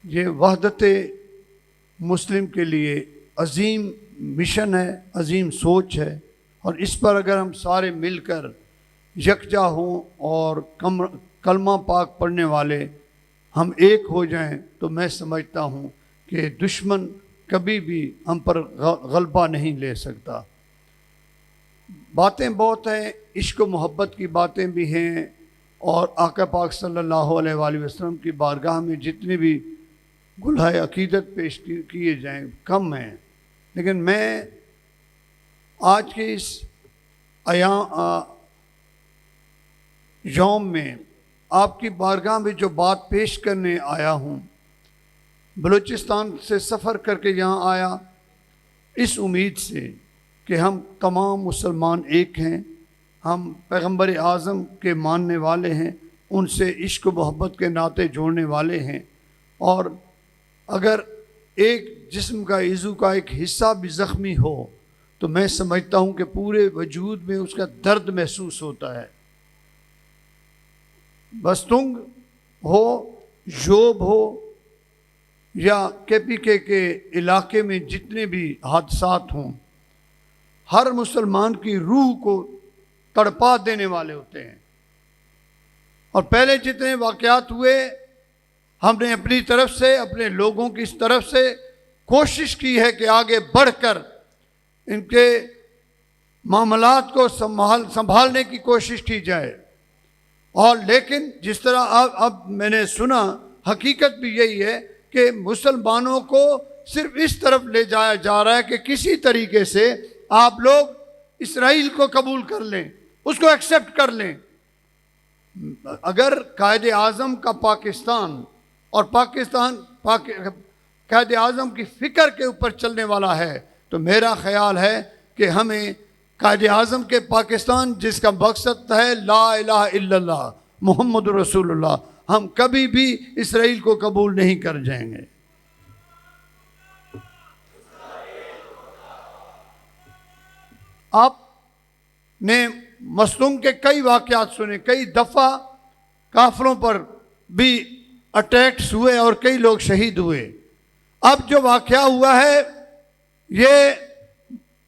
یہ وحدت مسلم کے لیے عظیم مشن ہے، عظیم سوچ ہے، اور اس پر اگر ہم سارے مل کر یکجا ہوں اور کلمہ پاک پڑھنے والے ہم ایک ہو جائیں تو میں سمجھتا ہوں کہ دشمن کبھی بھی ہم پر غلبہ نہیں لے سکتا۔ باتیں بہت ہیں، عشق و محبت کی باتیں بھی ہیں، اور آقا پاک صلی اللہ علیہ وآلہ وسلم کی بارگاہ میں جتنی بھی گلہائے عقیدت پیش کیے جائیں کم ہیں، لیکن میں آج کے اس یوم میں آپ کی بارگاہ میں جو بات پیش کرنے آیا ہوں، بلوچستان سے سفر کر کے یہاں آیا اس امید سے کہ ہم تمام مسلمان ایک ہیں، ہم پیغمبر اعظم کے ماننے والے ہیں، ان سے عشق و محبت کے ناطے جوڑنے والے ہیں، اور اگر ایک جسم کا عضو کا ایک حصہ بھی زخمی ہو تو میں سمجھتا ہوں کہ پورے وجود میں اس کا درد محسوس ہوتا ہے۔ بستنگ ہو، یوب ہو، یا کے پی کے علاقے میں جتنے بھی حادثات ہوں، ہر مسلمان کی روح کو تڑپا دینے والے ہوتے ہیں، اور پہلے جتنے واقعات ہوئے ہم نے اپنی طرف سے، اپنے لوگوں کی طرف سے کوشش کی ہے کہ آگے بڑھ کر ان کے معاملات کو سنبھالنے کی کوشش کی جائے، اور لیکن جس طرح اب میں نے سنا، حقیقت بھی یہی ہے کہ مسلمانوں کو صرف اس طرف لے جایا جا رہا ہے کہ کسی طریقے سے آپ لوگ اسرائیل کو قبول کر لیں، اس کو ایکسیپٹ کر لیں۔ اگر قائد اعظم کا پاکستان اور قائد اعظم کی فکر کے اوپر چلنے والا ہے تو میرا خیال ہے کہ ہمیں قائد اعظم کے پاکستان جس کا مقصد ہے لا الہ الا اللہ محمد رسول اللہ، ہم کبھی بھی اسرائیل کو قبول نہیں کر جائیں گے۔ آپ نے مظلوم کے کئی واقعات سنے، کئی دفعہ کافروں پر بھی اٹیکس ہوئے اور کئی لوگ شہید ہوئے۔ اب جو واقعہ ہوا ہے یہ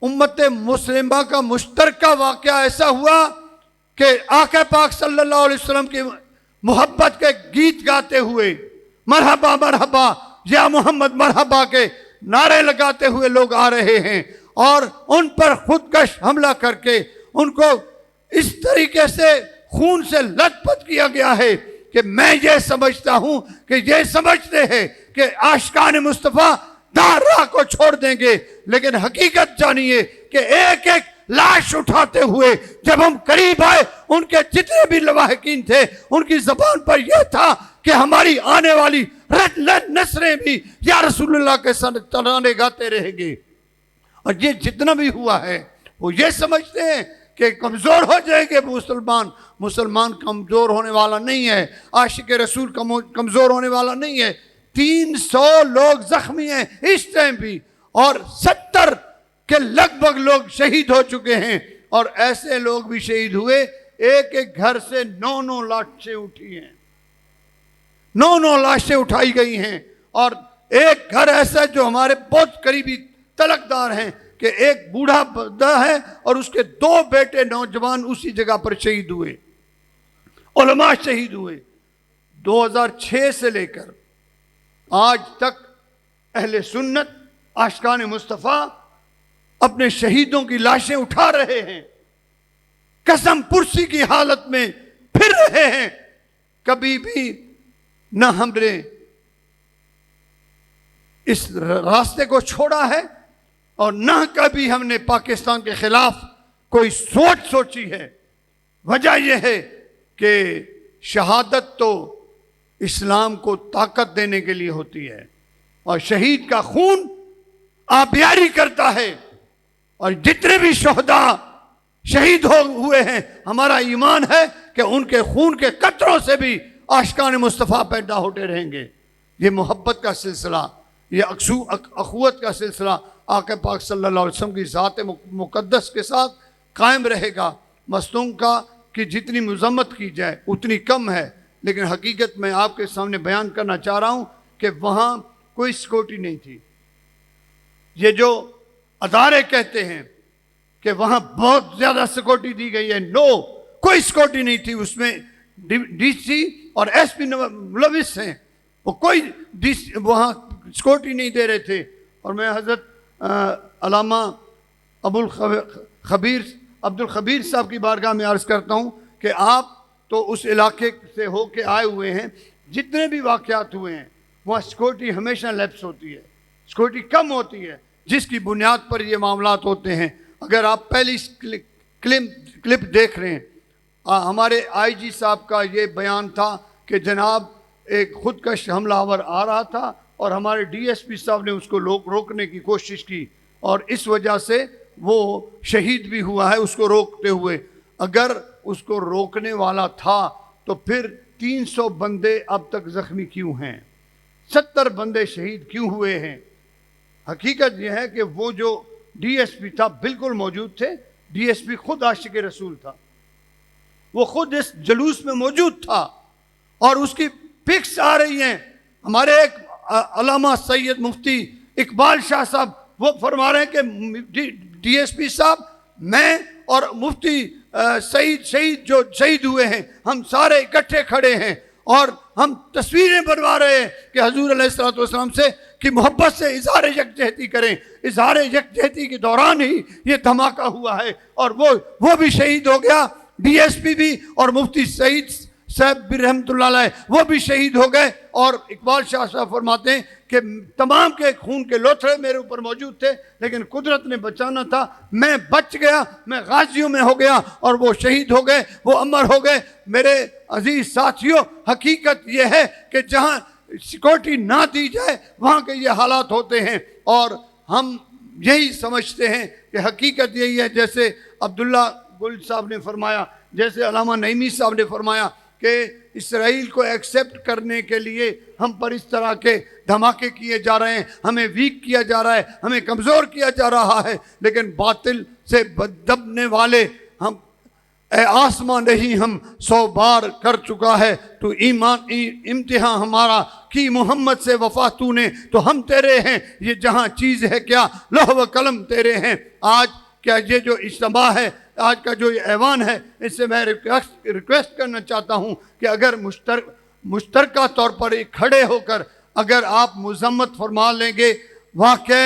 امت مسلمہ کا مشترکہ واقعہ ایسا ہوا کہ آقا پاک صلی اللہ علیہ وسلم کی محبت کے گیت گاتے ہوئے، مرحبا مرحبا یا محمد مرحبا کے نعرے لگاتے ہوئے لوگ آ رہے ہیں، اور ان پر خودکش حملہ کر کے ان کو اس طریقے سے خون سے لت پت کیا گیا ہے کہ میں یہ سمجھتا ہوں کہ یہ سمجھتے ہیں کہ عاشقان مصطفیٰ دار راہ کو چھوڑ دیں گے، لیکن حقیقت جانیے کہ ایک ایک لاش اٹھاتے ہوئے جب ہم قریب آئے، ان کے جتنے بھی لواحقین تھے ان کی زبان پر یہ تھا کہ ہماری آنے والی نسلیں بھی یا رسول اللہ کے ترانے گاتے رہیں گے، اور یہ جتنا بھی ہوا ہے وہ یہ سمجھتے ہیں کہ کمزور ہو جائے گے مسلمان کمزور ہونے والا نہیں ہے، عاشق رسول کمزور ہونے والا نہیں ہے۔ 300 لوگ زخمی ہیں اس ٹائم بھی، اور 70 کے لگ بھگ لوگ شہید ہو چکے ہیں، اور ایسے لوگ بھی شہید ہوئے۔ ایک ایک گھر سے 9 لاشیں اٹھی ہیں، 9 لاشیں اٹھائی گئی ہیں، اور ایک گھر ایسا جو ہمارے بہت قریبی تلقدار ہیں کہ ایک بوڑھا بندہ ہے اور اس کے 2 بیٹے نوجوان اسی جگہ پر شہید ہوئے، علماء شہید ہوئے۔ 2006 سے لے کر آج تک اہل سنت عاشقان مصطفیٰ اپنے شہیدوں کی لاشیں اٹھا رہے ہیں، قسم پرسی کی حالت میں پھر رہے ہیں۔ کبھی بھی نہ ہم نے اس راستے کو چھوڑا ہے، اور نہ کبھی ہم نے پاکستان کے خلاف کوئی سوچی ہے۔ وجہ یہ ہے کہ شہادت تو اسلام کو طاقت دینے کے لیے ہوتی ہے، اور شہید کا خون آبیاری کرتا ہے، اور جتنے بھی شہداء شہید ہوئے ہیں، ہمارا ایمان ہے کہ ان کے خون کے قطروں سے بھی عاشقان مصطفیٰ پیدا ہوتے رہیں گے۔ یہ محبت کا سلسلہ، یہ اخوت کا سلسلہ آقا پاک صلی اللہ علیہ وسلم کی ذات مقدس کے ساتھ قائم رہے گا۔ مصنوع کا کہ جتنی مذمت کی جائے اتنی کم ہے، لیکن حقیقت میں آپ کے سامنے بیان کرنا چاہ رہا ہوں کہ وہاں کوئی سیکورٹی نہیں تھی۔ یہ جو ادارے کہتے ہیں کہ وہاں بہت زیادہ سیکورٹی دی گئی ہے، کوئی سیکورٹی نہیں تھی اس میں۔ ڈی سی اور ایس پی ملوث ہیں، وہ کوئی وہاں سیکورٹی نہیں دے رہے تھے۔ اور میں حضرت علامہ عبدالخبیر صاحب کی بارگاہ میں عرض کرتا ہوں کہ آپ تو اس علاقے سے ہو کے آئے ہوئے ہیں، جتنے بھی واقعات ہوئے ہیں وہاں سیکورٹی ہمیشہ لیپس ہوتی ہے، سیکورٹی کم ہوتی ہے، جس کی بنیاد پر یہ معاملات ہوتے ہیں۔ اگر آپ پہلی کلپ دیکھ رہے ہیں، ہمارے آئی جی صاحب کا یہ بیان تھا کہ جناب ایک خودکش حملہ آور آ رہا تھا، اور ہمارے ڈی ایس پی صاحب نے اس کو روکنے کی کوشش کی، اور اس وجہ سے وہ شہید بھی ہوا ہے اس کو روکتے ہوئے۔ اگر اس کو روکنے والا تھا تو پھر 300 بندے اب تک زخمی کیوں ہیں، 70 بندے شہید کیوں ہوئے ہیں؟ حقیقت یہ ہے کہ وہ جو ڈی ایس پی تھا بالکل موجود تھے، ڈی ایس پی خود عاشق رسول تھا، وہ خود اس جلوس میں موجود تھا، اور اس کی پکس آ رہی ہیں۔ ہمارے ایک علامہ سید مفتی اقبال شاہ صاحب وہ فرما رہے ہیں کہ ڈی ایس پی صاحب، میں اور مفتی شہید جو شہید ہوئے ہیں، ہم سارے اکٹھے کھڑے ہیں اور ہم تصویریں بنوا رہے ہیں کہ حضور علیہ الصلوۃ والسلام سے کہ محبت سے اظہار یکجہتی کریں۔ اظہار یکجہتی کے دوران ہی یہ دھماکہ ہوا ہے، اور وہ بھی شہید ہو گیا، ڈی ایس پی بھی، اور مفتی سعید صاحب بھی رحمۃ اللہ علیہ وہ بھی شہید ہو گئے۔ اور اقبال شاہ صاحب فرماتے ہیں کہ تمام کے خون کے لوتھڑے میرے اوپر موجود تھے، لیکن قدرت نے بچانا تھا، میں بچ گیا، میں غازیوں میں ہو گیا، اور وہ شہید ہو گئے، وہ امر ہو گئے۔ میرے عزیز ساتھیوں، حقیقت یہ ہے کہ جہاں سیکورٹی نہ دی جائے وہاں کے یہ حالات ہوتے ہیں، اور ہم یہی سمجھتے ہیں کہ حقیقت یہی ہے، جیسے عبداللہ گل صاحب نے فرمایا، جیسے علامہ نعیمی صاحب نے فرمایا کہ اسرائیل کو ایکسیپٹ کرنے کے لیے ہم پر اس طرح کے دھماکے کیے جا رہے ہیں، ہمیں ویک کیا جا رہا ہے، ہمیں کمزور کیا جا رہا ہے، لیکن باطل سے دبنے والے ہم، اے آسمان نہیں ہم 100 بار کر چکا ہے تو امتحان ہمارا کی محمد سے وفا تو نے، تو ہم تیرے ہیں، یہ جہاں چیز ہے کیا لوح و قلم تیرے ہیں۔ آج کیا یہ جو اجتماع ہے، آج کا جو یہ ایوان ہے، اس سے میں ریکویسٹ کرنا چاہتا ہوں کہ اگر مشترکہ طور پر کھڑے ہو کر اگر آپ مذمت فرما لیں گے واقع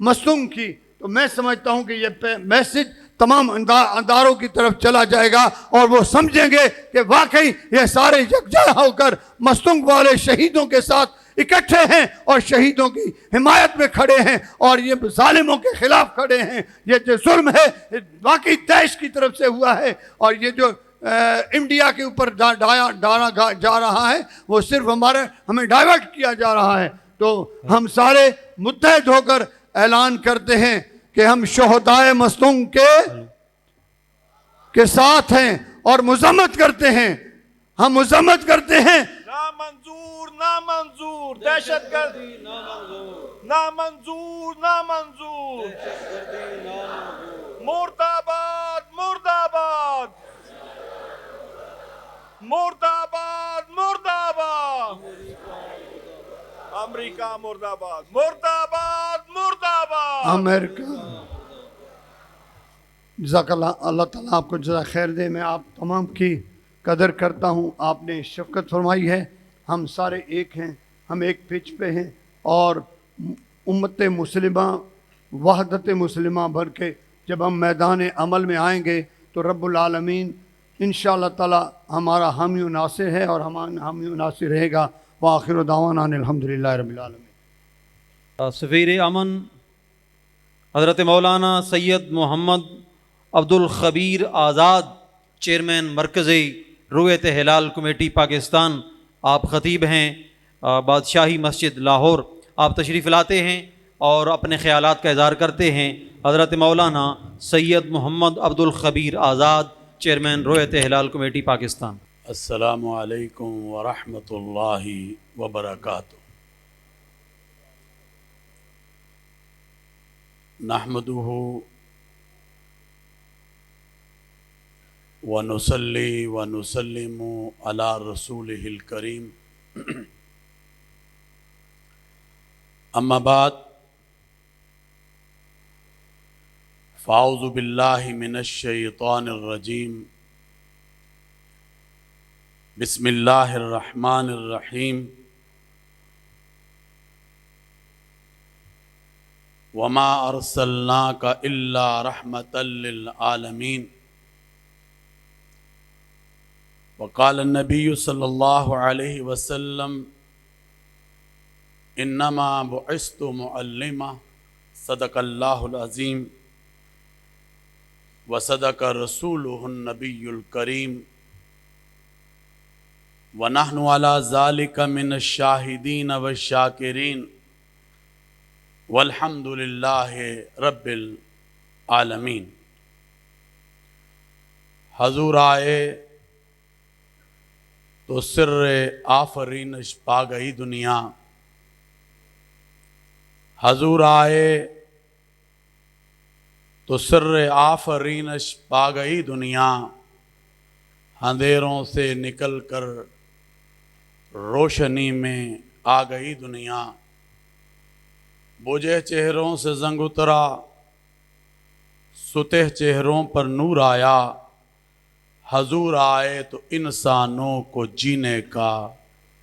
مصنوع کی، تو میں سمجھتا ہوں کہ یہ میسج تمام اداروں کی طرف چلا جائے گا، اور وہ سمجھیں گے کہ واقعی یہ سارے یکجا ہو کر مصنوع والے شہیدوں کے ساتھ اکٹھے ہیں اور شہیدوں کی حمایت میں کھڑے ہیں، اور یہ ظالموں کے خلاف کھڑے ہیں۔ یہ جو ظلم ہے واقعی داعش کی طرف سے ہوا ہے، اور یہ جو انڈیا کے اوپر ڈالا جا رہا ہے وہ صرف ہمیں ڈائیورٹ کیا جا رہا ہے۔ تو ہم سارے متحد ہو کر اعلان کرتے ہیں کہ ہم شہدائے مصدوم کے ساتھ ہیں اور مذمت کرتے ہیں. ہم مذمت کرتے ہیں. نامنظور نامنظور دہشت گردی نامنظور نامنظور مرداباد مرداباد مرداباد مرداباد امریکہ مرداباد مرداباد مرداباد امریکہ. جزاک اللہ. اللہ تعالیٰ آپ کو جزاک خیر دے. میں آپ تمام کی قدر کرتا ہوں. آپ نے شفقت فرمائی ہے. ہم سارے ایک ہیں, ہم ایک پچ پہ ہیں, اور امت مسلمہ وحدت مسلمہ بھر کے جب ہم میدان عمل میں آئیں گے تو رب العالمین انشاءاللہ تعالی ہمارا حامی و ناصر ہے اور ہمارا حامی و ناصر رہے گا. وآخر دعوانا الحمدللہ رب العالمین. سفیر امن حضرت مولانا سید محمد عبد الخبیر آزاد, چیئرمین مرکزی رویت ہلال کمیٹی پاکستان, آپ خطیب ہیں بادشاہی مسجد لاہور. آپ تشریف لاتے ہیں اور اپنے خیالات کا اظہار کرتے ہیں. حضرت مولانا سید محمد عبد الخبیر آزاد, چیئرمین رویت ہلال کمیٹی پاکستان. السلام علیکم ورحمۃ اللہ وبرکاتہ. نحمدہ ونصلی ونسلم علی رسولہ الکریم. اما بعد فاعوذ باللہ من الشیطان الرجیم. بسم اللہ الرحمن الرحیم. وما ارسلناک الا رحمۃ للعالمین. وقال النبی صلی اللہ علیہ وسلم انما بعثت معلما. صدق اللہ العظیم وصدق رسولہ النبی الکریم. ونحن على ذلك من الشاہدین والشاکرین والحمد للہ رب العالمین. حضور آئے تو سر آفرینش پا گئی دنیا. حضور آئے تو سر آفرینش پا گئی دنیا. اندھیروں سے نکل کر روشنی میں آ گئی دنیا. بجھے چہروں سے زنگ اترا, ستے چہروں پر نور آیا. حضور آئے تو انسانوں کو جینے کا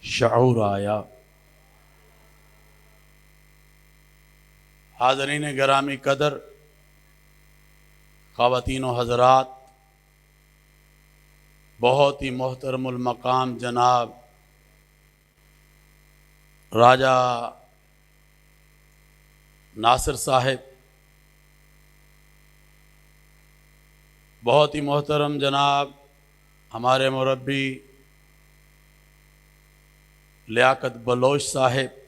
شعور آیا. حاضرین گرامی قدر, خواتین و حضرات, بہت ہی محترم المقام جناب راجہ ناصر صاحب, بہت ہی محترم جناب ہمارے مربی لیاقت بلوچ صاحب,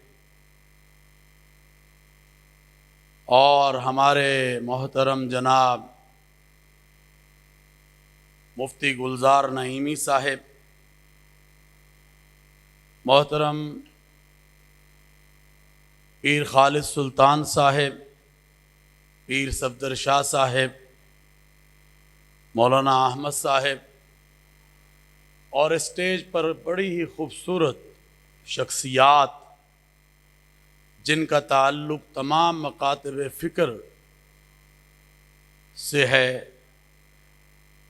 اور ہمارے محترم جناب مفتی گلزار نعیمی صاحب, محترم پیر خالد سلطان صاحب, پیر صفدر شاہ صاحب, مولانا احمد صاحب, اور اسٹیج پر بڑی ہی خوبصورت شخصیات جن کا تعلق تمام مکاتب فکر سے ہے,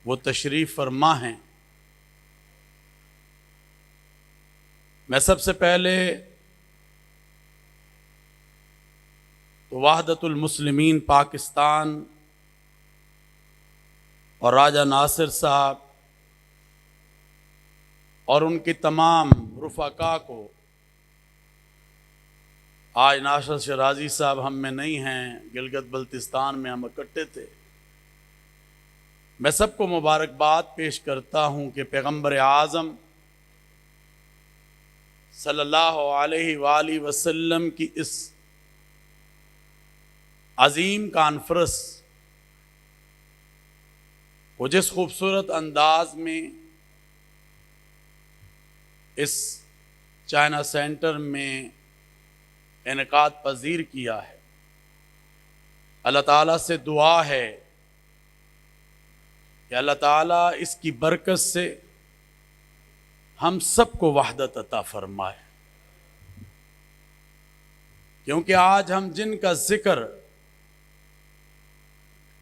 وہ تشریف فرما ہیں. میں سب سے پہلے تو وحدت المسلمین پاکستان اور راجہ ناصر صاحب اور ان کی تمام رفقا کو, آج ناصر شرازی صاحب ہم میں نہیں ہیں, گلگت بلتستان میں ہم اکٹھے تھے, میں سب کو مبارکباد پیش کرتا ہوں کہ پیغمبر اعظم صلی اللہ علیہ وآلہ وسلم کی اس عظیم کانفرنس کو جس خوبصورت انداز میں اس چائنا سینٹر میں انعقاد پذیر کیا ہے، اللہ تعالیٰ سے دعا ہے کہ اللہ تعالیٰ اس کی برکت سے ہم سب کو وحدت عطا فرمائے، کیونکہ آج ہم جن کا ذکر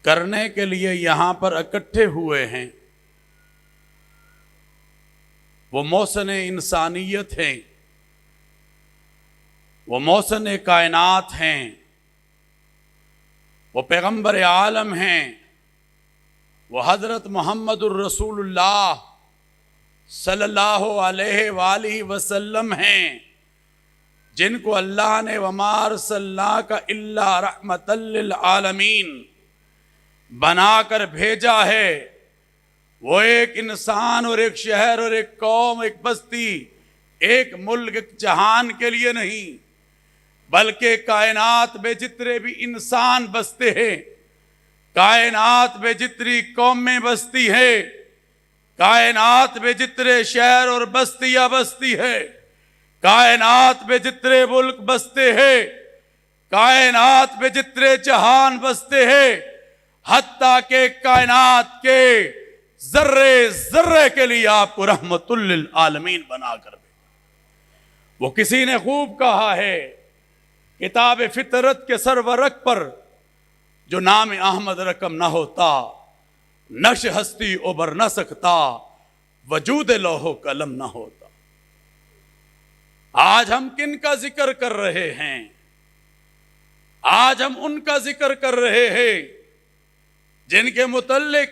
کرنے کے لیے یہاں پر اکٹھے ہوئے ہیں وہ محسن انسانیت ہیں، وہ محسن کائنات ہیں، وہ پیغمبر عالم ہیں، وہ حضرت محمد الرسول اللہ صلی اللہ علیہ وآلہ وسلم ہیں، جن کو اللہ نے وما ارسلناک الا رحمۃ للعالمین بنا کر بھیجا ہے۔ وہ ایک انسان اور ایک شہر اور ایک قوم، ایک بستی، ایک ملک، ایک جہان کے لیے نہیں، بلکہ کائنات میں جتنے بھی انسان بستے ہیں، کائنات میں جتنی قومیں بستی ہیں، کائنات میں جتنے شہر اور بستیاں بستی ہے، کائنات میں جتنے ملک بستے ہیں، کائنات میں جتنے جہان بستے ہیں، حتیٰ کہ کائنات کے ذرے ذرے کے لیے آپ کو رحمت للعالمین بنا کر بھیجا۔ وہ کسی نے خوب کہا ہے، کتاب فطرت کے سرورق پر جو نام احمد رقم نہ ہوتا، نقش ہستی ابھر نہ سکتا، وجود لوح و قلم نہ ہوتا۔ آج ہم کن کا ذکر کر رہے ہیں؟ آج ہم ان کا ذکر کر رہے ہیں جن کے متعلق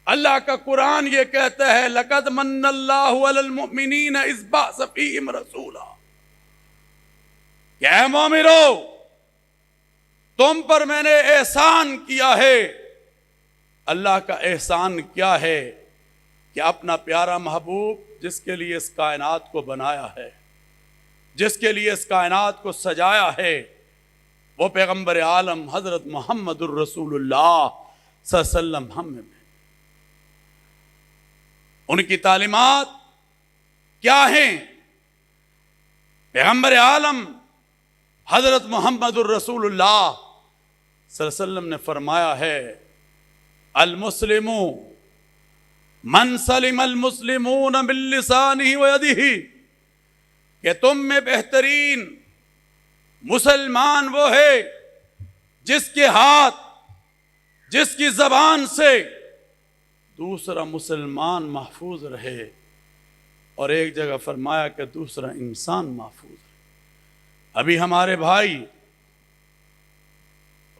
اللہ کا قرآن یہ کہتا ہے لَقَدْ مَنَّ اللَّهُ عَلَى الْمُؤْمِنِينَ إِذْ بَعَثَ فِيهِمْ رَسُولًا، کہ اے مومنو، تم پر میں نے احسان کیا ہے۔ اللہ کا احسان کیا ہے؟ کہ اپنا پیارا محبوب جس کے لیے اس کائنات کو بنایا ہے، جس کے لیے اس کائنات کو سجایا ہے، وہ پیغمبر عالم حضرت محمد الرسول اللہ صلی اللہ علیہ وسلم ہم میں۔ ان کی تعلیمات کیا ہیں؟ پیغمبر عالم حضرت محمد الرسول اللہ صلی اللہ علیہ وسلم نے فرمایا ہے المسلم من سلم المسلمون من لسانہ و یدہ، کہ تم میں بہترین مسلمان وہ ہے جس کے ہاتھ، جس کی زبان سے دوسرا مسلمان محفوظ رہے، اور ایک جگہ فرمایا کہ دوسرا انسان محفوظ رہے۔ ابھی ہمارے بھائی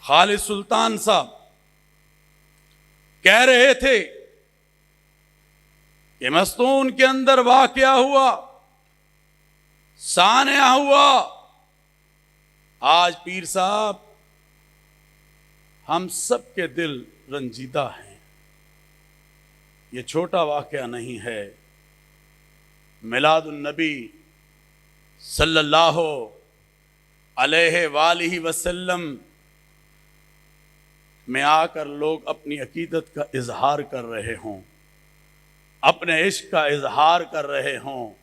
خالد سلطان صاحب کہہ رہے تھے کہ مستون کے اندر واقعہ ہوا، سانحہ ہوا۔ آج پیر صاحب ہم سب کے دل رنجیدہ ہیں۔ یہ چھوٹا واقعہ نہیں ہے۔ میلاد النبی صلی اللہ علیہ وآلہ وسلم میں آ کر لوگ اپنی عقیدت کا اظہار کر رہے ہوں، اپنے عشق کا اظہار کر رہے ہوں،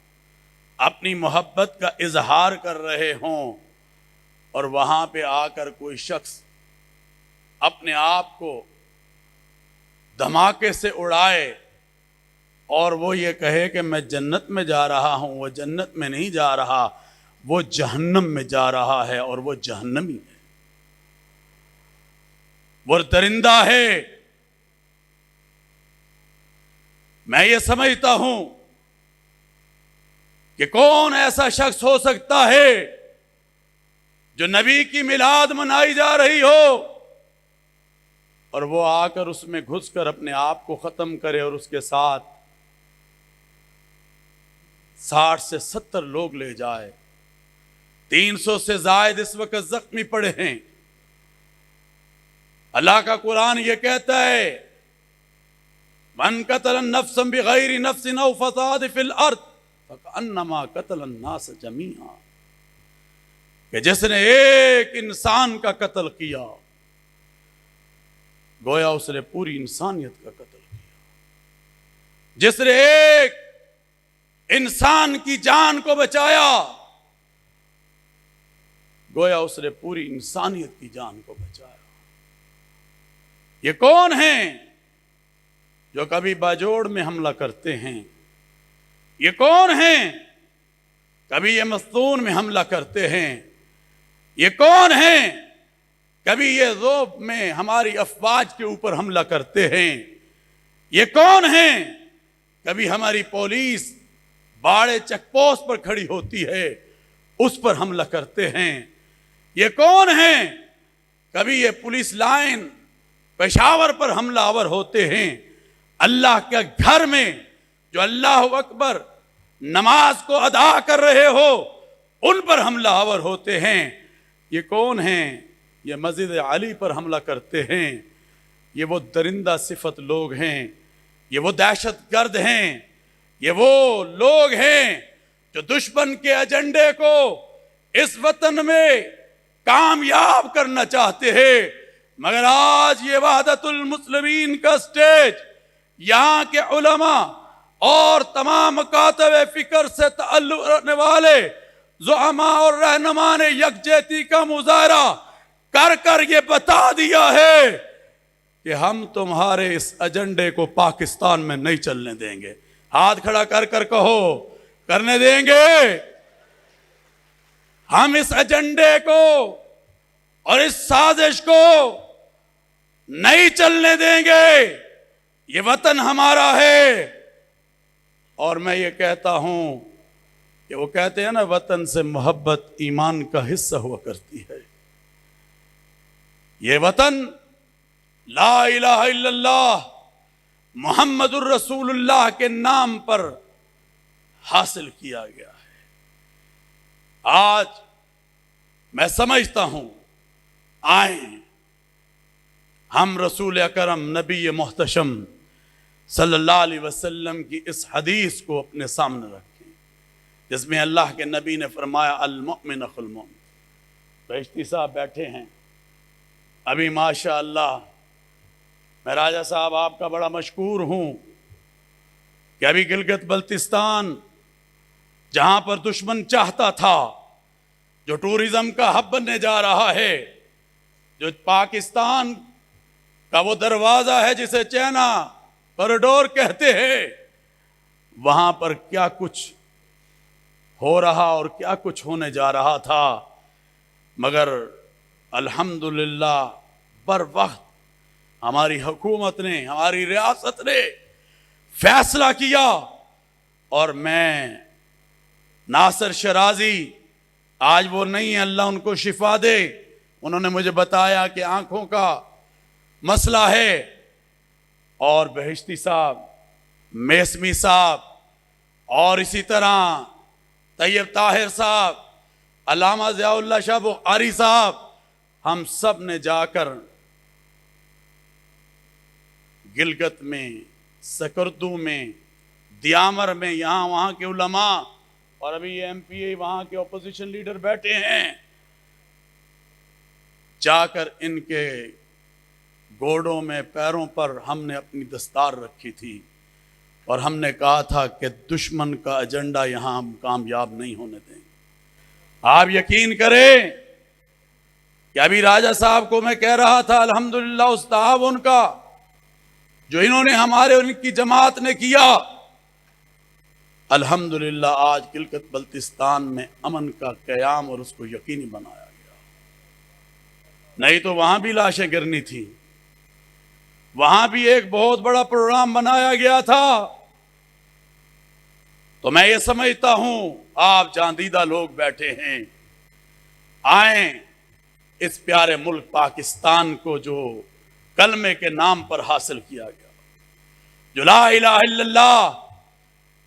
اپنی محبت کا اظہار کر رہے ہوں، اور وہاں پہ آ کر کوئی شخص اپنے آپ کو دھماکے سے اڑائے اور وہ یہ کہے کہ میں جنت میں جا رہا ہوں، وہ جنت میں نہیں جا رہا، وہ جہنم میں جا رہا ہے، اور وہ جہنمی ہے، وہ درندہ ہے۔ میں یہ سمجھتا ہوں کہ کون ایسا شخص ہو سکتا ہے جو نبی کی میلاد منائی جا رہی ہو اور وہ آ کر اس میں گھس کر اپنے آپ کو ختم کرے اور اس کے ساتھ 60 سے 70 لوگ لے جائے۔ 300 سے زائد اس وقت زخمی پڑے ہیں۔ اللہ کا قرآن یہ کہتا ہے من قتل نفسا بغیر نفس او فساد فی الارض فکأنما قتل الناس جمیعا، کہ جس نے ایک انسان کا قتل کیا گویا اس نے پوری انسانیت کا قتل کیا. جس نے ایک انسان کی جان کو بچایا گویا اس نے پوری انسانیت کی جان کو بچایا. یہ کون ہیں جو کبھی باجوڑ میں حملہ کرتے ہیں؟ یہ کون ہیں کبھی یہ مستون میں حملہ کرتے ہیں؟ یہ کون ہیں کبھی یہ ذوب میں ہماری افواج کے اوپر حملہ کرتے ہیں؟ یہ کون ہیں کبھی ہماری پولیس باڑے چیک پوسٹ پر کھڑی ہوتی ہے اس پر حملہ کرتے ہیں؟ یہ کون ہیں کبھی یہ پولیس لائن پشاور پر حملہ آور ہوتے ہیں؟ اللہ کے گھر میں جو اللہ اکبر نماز کو ادا کر رہے ہو ان پر حملہ آور ہوتے ہیں. یہ کون ہیں یہ مسجد علی پر حملہ کرتے ہیں؟ یہ وہ درندہ صفت لوگ ہیں، یہ وہ دہشت گرد ہیں، یہ وہ لوگ ہیں جو دشمن کے ایجنڈے کو اس وطن میں کامیاب کرنا چاہتے ہیں. مگر آج یہ وحدت المسلمین کا سٹیج یہاں کے علماء اور تمام مکاتب فکر سے تعلق رکھنے والے زعماء اور رہنما نے یکجہتی کا مظاہرہ کر کر یہ بتا دیا ہے کہ ہم تمہارے اس ایجنڈے کو پاکستان میں نہیں چلنے دیں گے. ہاتھ کھڑا کر کر کہو کرنے دیں گے؟ ہم اس ایجنڈے کو اور اس سازش کو نہیں چلنے دیں گے. یہ وطن ہمارا ہے. اور میں یہ کہتا ہوں کہ وہ کہتے ہیں نا وطن سے محبت ایمان کا حصہ ہوا کرتی ہے. یہ وطن لا الہ الا اللہ محمد الرسول اللہ کے نام پر حاصل کیا گیا ہے. آج میں سمجھتا ہوں آئیں ہم رسول اکرم نبی محتشم صلی اللہ علیہ وسلم کی اس حدیث کو اپنے سامنے رکھیں جس میں اللہ کے نبی نے فرمایا المؤمن اخو المؤمن. بہشتی صاحب بیٹھے ہیں ابھی ماشاء اللہ. میں راجہ صاحب آپ کا بڑا مشکور ہوں کہ ابھی گلگت بلتستان جہاں پر دشمن چاہتا تھا جو ٹورزم کا ہب بننے جا رہا ہے، جو پاکستان کا وہ دروازہ ہے جسے چائنا کوریڈور کہتے ہیں، وہاں پر کیا کچھ ہو رہا اور کیا کچھ ہونے جا رہا تھا. مگر الحمدللہ بر وقت ہماری حکومت نے ہماری ریاست نے فیصلہ کیا. اور میں ناصر شرازی آج وہ نہیں ہیں، اللہ ان کو شفا دے، انہوں نے مجھے بتایا کہ آنکھوں کا مسئلہ ہے. اور بہشتی صاحب، میسمی صاحب اور اسی طرح طیب طاہر صاحب، علامہ ضیاء اللہ شاہ بخاری صاحب، ہم سب نے جا کر گلگت میں، سکردو میں، دیامر میں، یہاں وہاں کے علماء اور ابھی ایم پی اے وہاں کے اپوزیشن لیڈر بیٹھے ہیں، جا کر ان کے گوڑوں میں پیروں پر ہم نے اپنی دستار رکھی تھی اور ہم نے کہا تھا کہ دشمن کا ایجنڈا یہاں ہم کامیاب نہیں ہونے دیں. آپ یقین کریں کہ ابھی راجہ صاحب کو میں کہہ رہا تھا الحمدللہ اس تعاون کا جو انہوں نے ہمارے ان کی جماعت نے کیا، الحمدللہ آج گلگت بلتستان میں امن کا قیام اور اس کو یقینی بنایا گیا. نہیں تو وہاں بھی لاشیں گرنی تھی، وہاں بھی ایک بہت بڑا پروگرام بنایا گیا تھا. تو میں یہ سمجھتا ہوں آپ جاندیدہ لوگ بیٹھے ہیں، آئیں اس پیارے ملک پاکستان کو جو کلمے کے نام پر حاصل کیا گیا، جو لا الہ الا اللہ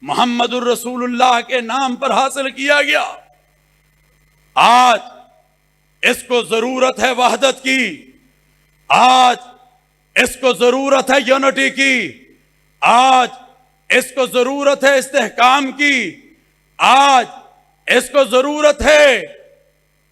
محمد الرسول اللہ کے نام پر حاصل کیا گیا، آج اس کو ضرورت ہے وحدت کی، آج اس کو ضرورت ہے یونٹی کی، آج اس کو ضرورت ہے استحکام کی، آج اس کو ضرورت ہے